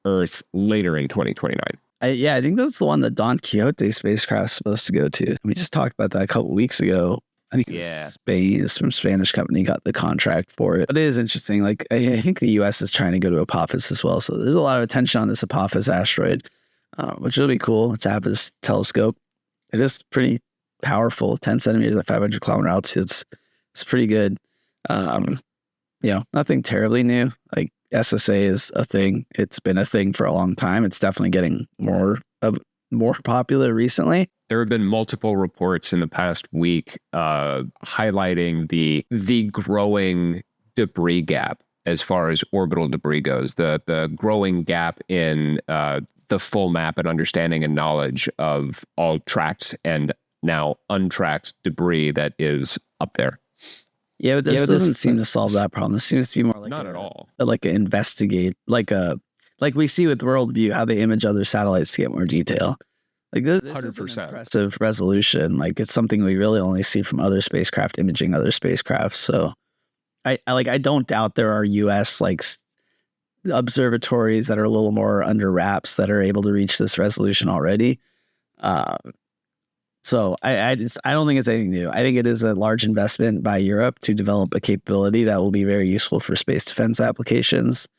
Earth later in 2029. I think that's the one that Don Quixote spacecraft is supposed to go to. We just talked about that a couple weeks ago. I think it was Spain, some Spanish company got the contract for it. But it is interesting. Like, I think the U.S. is trying to go to Apophis as well. So there's a lot of attention on this Apophis asteroid, which will be cool to have this telescope. It is pretty powerful, 10 centimeters at 500 kilometer altitude. It's pretty good. Nothing terribly new. Like, SSA is a thing. It's been a thing for a long time. It's definitely getting more popular recently. There have been multiple reports in the past week highlighting the growing debris gap as far as orbital debris goes, the growing gap in the full map and understanding and knowledge of all tracked and now untracked debris that is up there. Yeah, but this doesn't seem to solve that problem. This seems to be more like not at all. Like an investigate, like we see with Worldview, how they image other satellites to get more detail. Like this 100%. Is an impressive resolution. Like, it's something we really only see from other spacecraft imaging other spacecraft. So I don't doubt there are US observatories that are a little more under wraps that are able to reach this resolution already. So I don't think it's anything new. I think it is a large investment by Europe to develop a capability that will be very useful for space defense applications.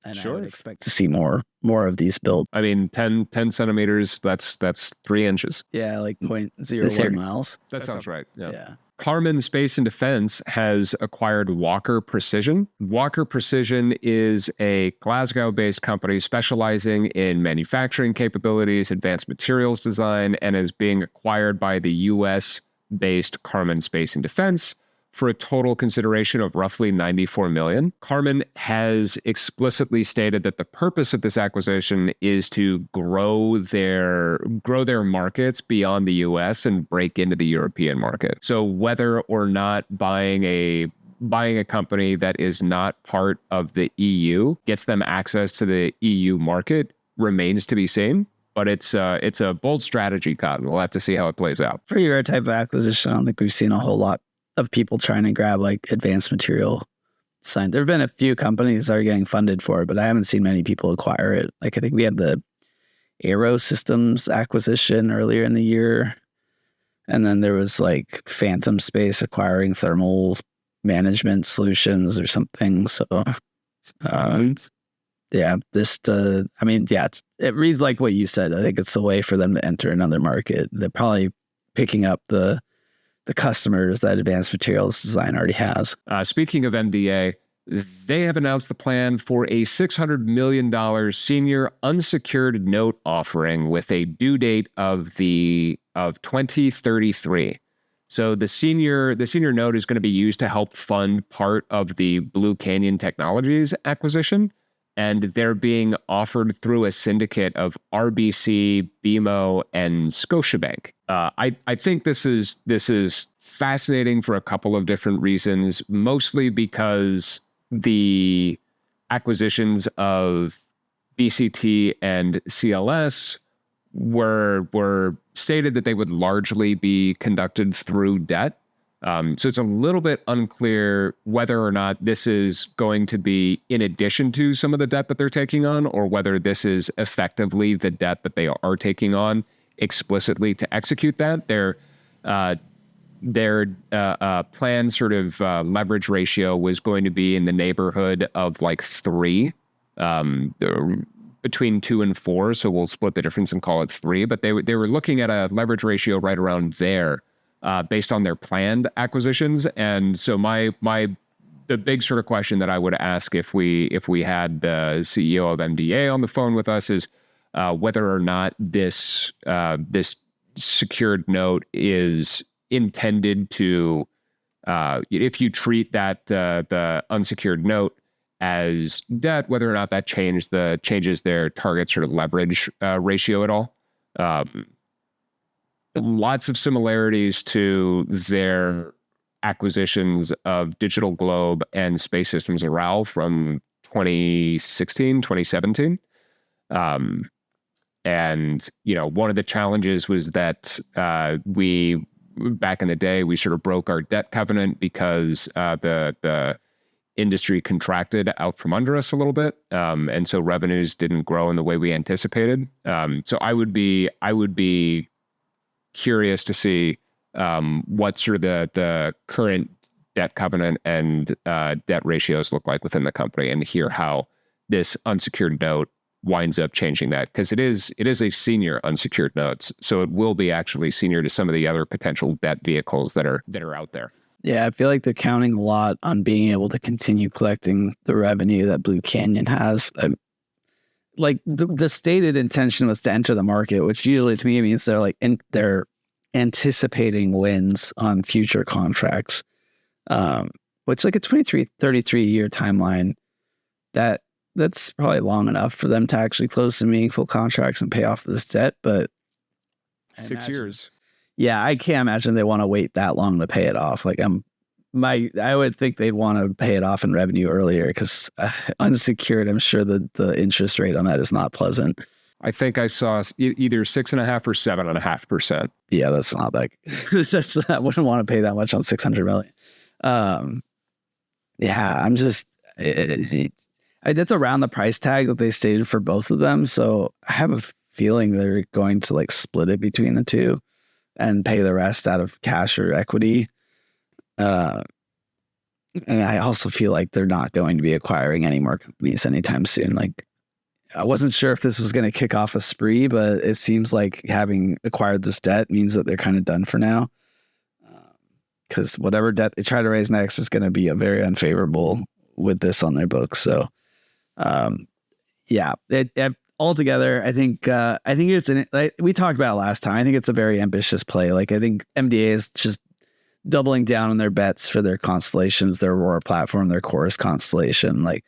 And sure. I would expect to see more of these built. I mean, 10 centimeters, that's 3 inches. Yeah, like 0.01 miles. That sounds right. Yeah. Karman Space and Defense has acquired Walker Precision. Walker Precision is a Glasgow-based company specializing in manufacturing capabilities, advanced materials design, and is being acquired by the U.S.-based Karman Space and Defense for a total consideration of roughly $94 million. Karman has explicitly stated that the purpose of this acquisition is to grow their markets beyond the US and break into the European market. So whether or not buying a company that is not part of the EU gets them access to the EU market remains to be seen. But it's a bold strategy, Cotton. We'll have to see how it plays out. Pretty rare type of acquisition. I don't think we've seen a whole lot of people trying to grab like advanced material design. There have been a few companies that are getting funded for it, but I haven't seen many people acquire it. Like, I think we had the Aero Systems acquisition earlier in the year. And then there was like Phantom Space acquiring thermal management solutions or something. So, it reads like what you said. I think it's a way for them to enter another market. They're probably picking up the customers that Advanced Materials Design already has. Speaking of MBA, they have announced the plan for a $600 million senior unsecured note offering with a due date of 2033. So the senior note is going to be used to help fund part of the Blue Canyon Technologies acquisition. and they're being offered through a syndicate of RBC, BMO, and Scotiabank. I think this is fascinating for a couple of different reasons, mostly because the acquisitions of BCT and CLS were stated that they would largely be conducted through debt. So it's a little bit unclear whether or not this is going to be in addition to some of the debt that they're taking on, or whether this is effectively the debt that they are taking on explicitly to execute that. Their planned sort of leverage ratio was going to be in the neighborhood of like 3, between 2 and 4. So we'll split the difference and call it 3. But they were looking at a leverage ratio right around there, based on their planned acquisitions. And so the big sort of question that I would ask if we had the CEO of MDA on the phone with us is whether or not this secured note is intended to, if you treat that the unsecured note as debt, whether or not that changes their target sort of leverage ratio at all. Lots of similarities to their acquisitions of Digital Globe and Space Systems Aral from 2016, 2017. And, one of the challenges was that back in the day, we sort of broke our debt covenant because the industry contracted out from under us a little bit. And so revenues didn't grow in the way we anticipated. So I would be curious to see what sort of the current debt covenant and debt ratios look like within the company, and hear how this unsecured note winds up changing that, because it is a senior unsecured note, so it will be actually senior to some of the other potential debt vehicles that are out there. Yeah, I feel like they're counting a lot on being able to continue collecting the revenue that Blue Canyon has. Like the stated intention was to enter the market, which usually to me means they're anticipating wins on future contracts, which like a 33 year timeline, that's probably long enough for them to actually close some meaningful contracts and pay off this debt. But 6 years. Yeah, I can't imagine they want to wait that long to pay it off. Like I would think they'd want to pay it off in revenue earlier, because unsecured, I'm sure that the interest rate on that is not pleasant. I think I saw either 6.5% or 7.5%. Yeah, that's not that. I wouldn't want to pay that much on $600 million. Yeah, I'm just that's around the price tag that they stated for both of them. So I have a feeling they're going to like split it between the two and pay the rest out of cash or equity. And I also feel like they're not going to be acquiring any more companies anytime soon. Like, I wasn't sure if this was going to kick off a spree, but it seems like having acquired this debt means that they're kind of done for now. Because whatever debt they try to raise next is going to be a very unfavorable with this on their books. So, altogether, I think it's we talked about it last time. I think it's a very ambitious play. Like, I think MDA is just doubling down on their bets for their constellations, their Aurora platform, their Chorus constellation. Like,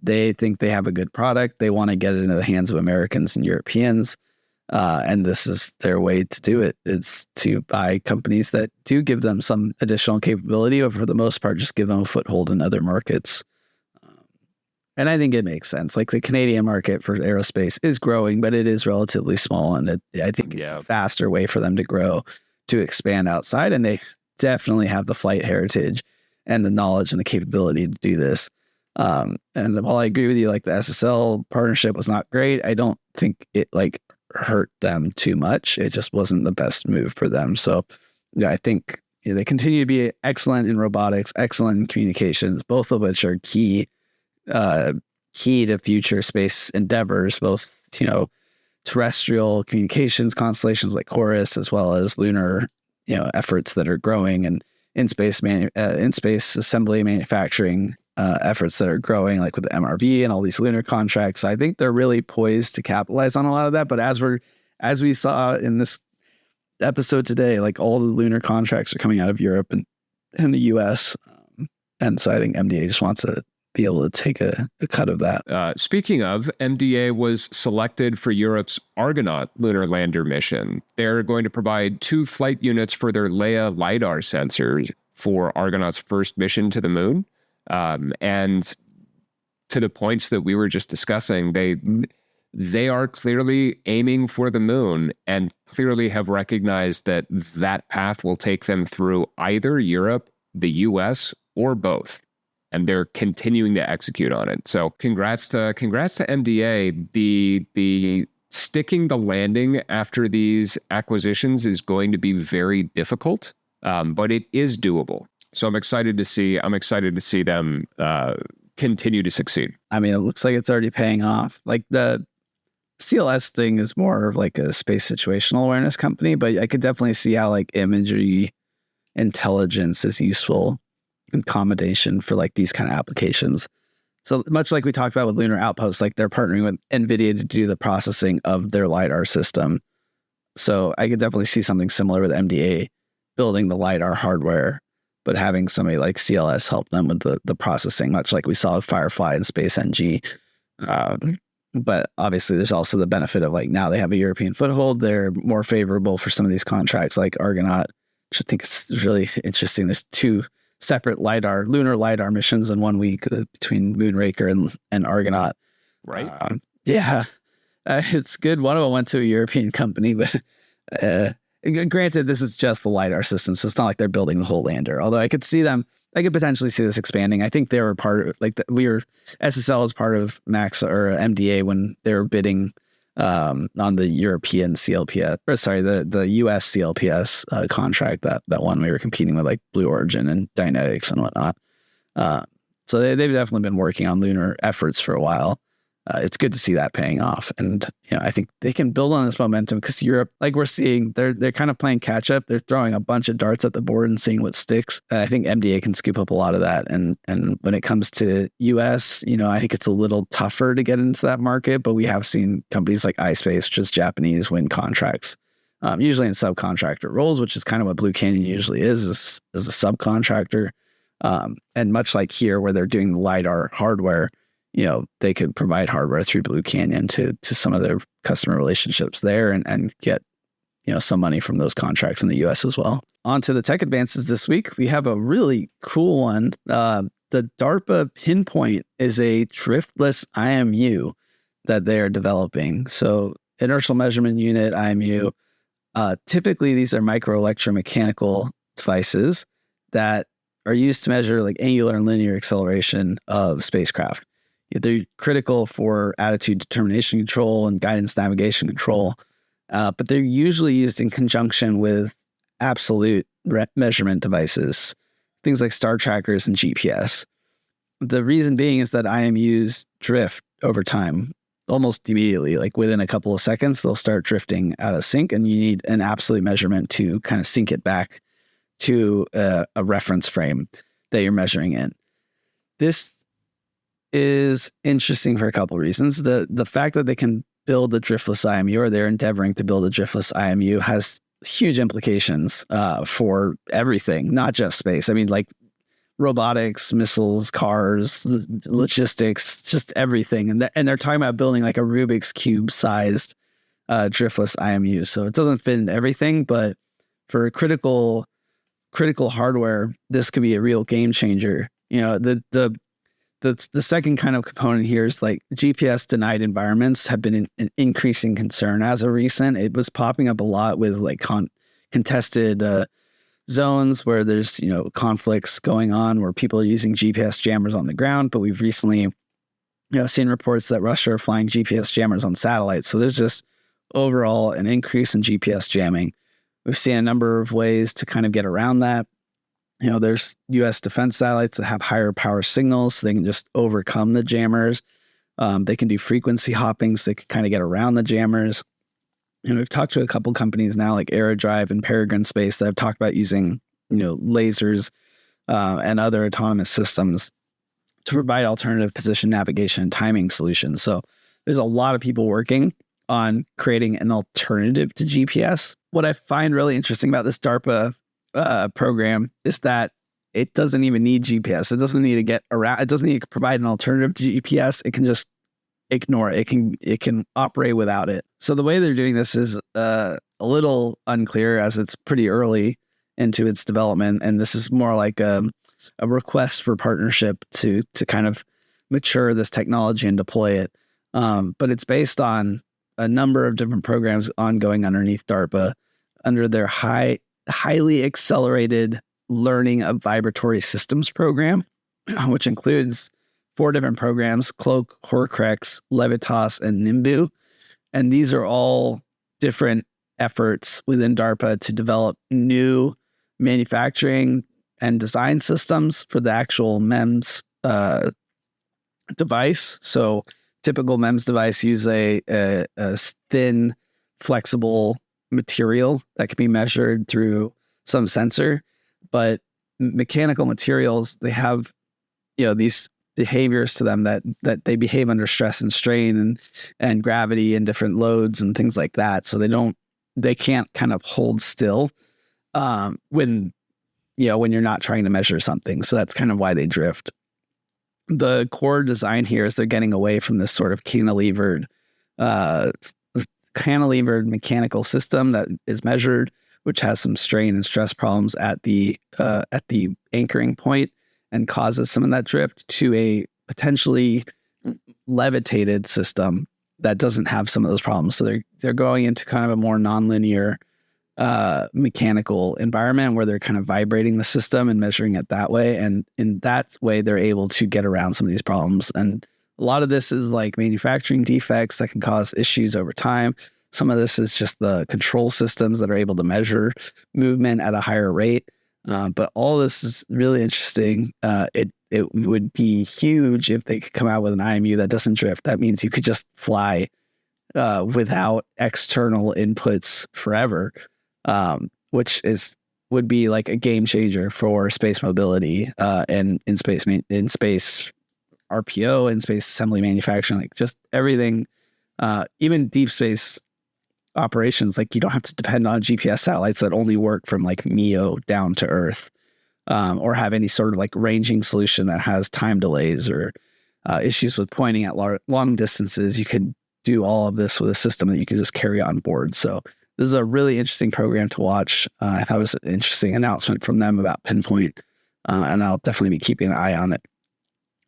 they think they have a good product. They want to get it into the hands of Americans and Europeans. And this is their way to do it. It's to buy companies that do give them some additional capability, but for the most part, just give them a foothold in other markets. And I think it makes sense. Like, the Canadian market for aerospace is growing, but it is relatively small. And I think it's a faster way for them to grow, to expand outside. And they definitely have the flight heritage and the knowledge and the capability to do this. And while I agree with you, like, the SSL partnership was not great, I don't think it like hurt them too much. It just wasn't the best move for them. So yeah, I think they continue to be excellent in robotics, excellent in communications, both of which are key to future space endeavors, both, terrestrial communications constellations like Chorus, as well as lunar, efforts that are growing, and in space assembly manufacturing efforts that are growing, like with the MRV and all these lunar contracts. I think they're really poised to capitalize on a lot of that. But as we saw in this episode today, like, all the lunar contracts are coming out of Europe and the US. And so I think MDA just wants to be able to take a cut of that. Speaking of, MDA was selected for Europe's Argonaut lunar lander mission. They're going to provide 2 flight units for their Leia LiDAR sensors for Argonaut's first mission to the moon. And to the points that we were just discussing, they are clearly aiming for the moon and clearly have recognized that that path will take them through either Europe, the US, or both. And they're continuing to execute on it. So congrats to MDA. The sticking the landing after these acquisitions is going to be very difficult, but it is doable. So I'm excited to see them continue to succeed. I mean, it looks like it's already paying off. Like the CLS thing is more of like a space situational awareness company, but I could definitely see how like imagery intelligence is useful in combination for like these kind of applications. So much like we talked about with Lunar Outpost, like they're partnering with NVIDIA to do the processing of their LiDAR system. So I could definitely see something similar with MDA building the LiDAR hardware, but having somebody like CLS help them with the processing, much like we saw with Firefly and Space NG. But obviously there's also the benefit of like now they have a European foothold. They're more favorable for some of these contracts like Argonaut, which I think is really interesting. There's 2 separate lunar LiDAR missions in 1 week between Moonraker and Argonaut. Right. It's good. One of them went to a European company, but granted, this is just the LiDAR system, so it's not like they're building the whole lander. Although I could potentially see this expanding. I think they were part of SSL is part of Max or MDA when they were bidding on the European CLPS, or sorry, the US CLPS contract, that one we were competing with like Blue Origin and Dynetics and whatnot. So they've definitely been working on lunar efforts for a while. It's good to see that paying off. And, I think they can build on this momentum because Europe, like we're seeing, they're kind of playing catch up. They're throwing a bunch of darts at the board and seeing what sticks. And I think MDA can scoop up a lot of that. And when it comes to US, I think it's a little tougher to get into that market, but we have seen companies like iSpace, which is Japanese, win contracts, usually in subcontractor roles, which is kind of what Blue Canyon usually is a subcontractor. And much like here where they're doing the LiDAR hardware, they could provide hardware through Blue Canyon to some of their customer relationships there and get, some money from those contracts in the US as well. On to the tech advances this week. We have a really cool one. The DARPA Pinpoint is a driftless IMU that they are developing. So inertial measurement unit, IMU, typically these are micro electromechanical devices that are used to measure like angular and linear acceleration of spacecraft. They're critical for attitude determination control and guidance navigation control, but they're usually used in conjunction with absolute measurement devices, things like star trackers and GPS. The reason being is that IMUs drift over time almost immediately, like within a couple of seconds, they'll start drifting out of sync, and you need an absolute measurement to kind of sync it back to a reference frame that you're measuring in. This is interesting for a couple of reasons. The fact that they can build a driftless IMU, or they're endeavoring to build a driftless IMU, has huge implications for everything, not just space. I mean, like robotics, missiles, cars, logistics, just everything. And they're talking about building like a Rubik's Cube sized driftless IMU. So it doesn't fit in everything, but for critical hardware, this could be a real game changer. The second kind of component here is like GPS denied environments have been an increasing concern as of recent. It was popping up a lot with like contested zones where there's, conflicts going on where people are using GPS jammers on the ground. But we've recently, seen reports that Russia are flying GPS jammers on satellites. So there's just overall an increase in GPS jamming. We've seen a number of ways to kind of get around that. There's U.S. defense satellites that have higher power signals, so they can just overcome the jammers. They can do frequency hopping, so they can kind of get around the jammers. We've talked to a couple companies now, like Aerodrive and Peregrine Space, that have talked about using, lasers and other autonomous systems to provide alternative position navigation and timing solutions. So there's a lot of people working on creating an alternative to GPS. What I find really interesting about this DARPA program is that it doesn't even need GPS. It doesn't need to get around. It doesn't need to provide an alternative to GPS. It can just ignore it. It can operate without it. So the way they're doing this is a little unclear, as it's pretty early into its development, and this is more like a request for partnership to kind of mature this technology and deploy it. But it's based on a number of different programs ongoing underneath DARPA under their highly accelerated learning of vibratory systems program, which includes 4 different programs: Cloak, Horcrux, Levitas, and Nimbu. And these are all different efforts within DARPA to develop new manufacturing and design systems for the actual MEMS device. So typical MEMS device use a thin, flexible material that can be measured through some sensor. But mechanical materials, they have, these behaviors to them that they behave under stress and strain and gravity and different loads and things like that. So they can't kind of hold still when you're not trying to measure something. So that's kind of why they drift. The core design here is they're getting away from this sort of cantilevered mechanical system that is measured, which has some strain and stress problems at the anchoring point and causes some of that drift, to a potentially levitated system that doesn't have some of those problems. So they're going into kind of a more nonlinear mechanical environment where they're kind of vibrating the system and measuring it that way. And in that way, they're able to get around some of these problems. And a lot of this is like manufacturing defects that can cause issues over time. Some of this is just the control systems that are able to measure movement at a higher rate. But all this is really interesting. It would be huge if they could come out with an IMU that doesn't drift. That means you could just fly without external inputs forever, which would be like a game changer for space mobility and in space RPO and space assembly manufacturing, like just everything, even deep space operations. Like you don't have to depend on GPS satellites that only work from like MEO down to Earth, or have any sort of like ranging solution that has time delays or issues with pointing at long distances. You could do all of this with a system that you can just carry on board. So this is a really interesting program to watch. I thought it was an interesting announcement from them about Pinpoint, and I'll definitely be keeping an eye on it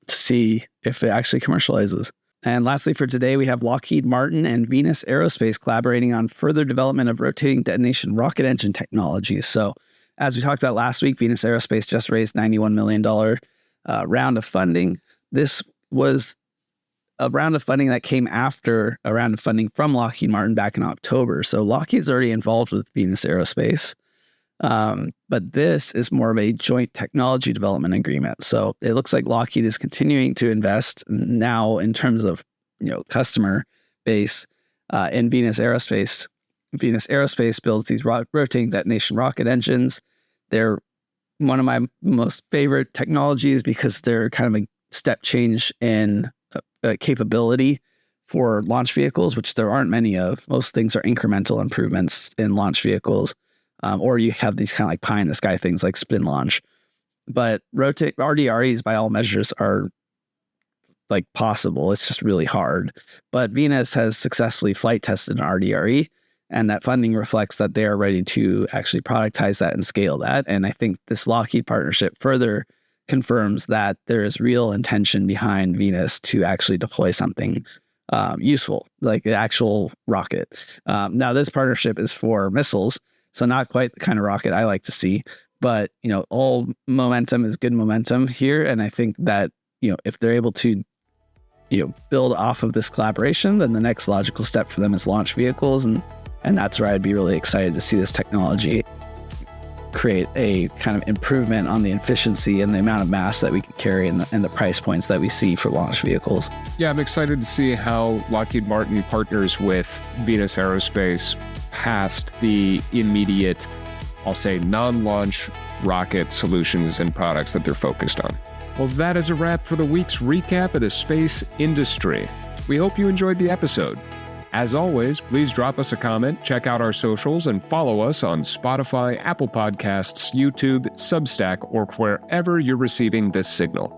to see if it actually commercializes. And lastly, for today, we have Lockheed Martin and Venus Aerospace collaborating on further development of rotating detonation rocket engine technologies. So as we talked about last week, Venus Aerospace just raised $91 million round of funding. This was a round of funding that came after a round of funding from Lockheed Martin back in October. So Lockheed's already involved with Venus Aerospace. But this is more of a joint technology development agreement. So it looks like Lockheed is continuing to invest now in terms of, customer base in Venus Aerospace. Venus Aerospace builds these rotating detonation rocket engines. They're one of my most favorite technologies because they're kind of a step change in capability for launch vehicles, which there aren't many of. Most things are incremental improvements in launch vehicles. Or you have these kind of like pie in the sky things like spin launch. But RDREs by all measures are like possible. It's just really hard. But Venus has successfully flight tested an RDRE, and that funding reflects that they are ready to actually productize that and scale that. And I think this Lockheed partnership further confirms that there is real intention behind Venus to actually deploy something useful, like the actual rocket. Now, this partnership is for missiles, so not quite the kind of rocket I like to see, but, all momentum is good momentum here. And I think that, if they're able to, build off of this collaboration, then the next logical step for them is launch vehicles. And that's where I'd be really excited to see this technology create a kind of improvement on the efficiency and the amount of mass that we can carry and the price points that we see for launch vehicles. Yeah, I'm excited to see how Lockheed Martin partners with Venus Aerospace past the immediate, I'll say, non-launch rocket solutions and products that they're focused on. Well, that is a wrap for the week's recap of the space industry. We hope you enjoyed the episode. As always, please drop us a comment, check out our socials, and follow us on Spotify, Apple Podcasts, YouTube, Substack, or wherever you're receiving this signal.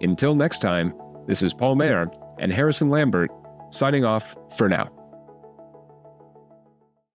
Until next time, this is Paul Mayer and Harrison Lambert signing off for now.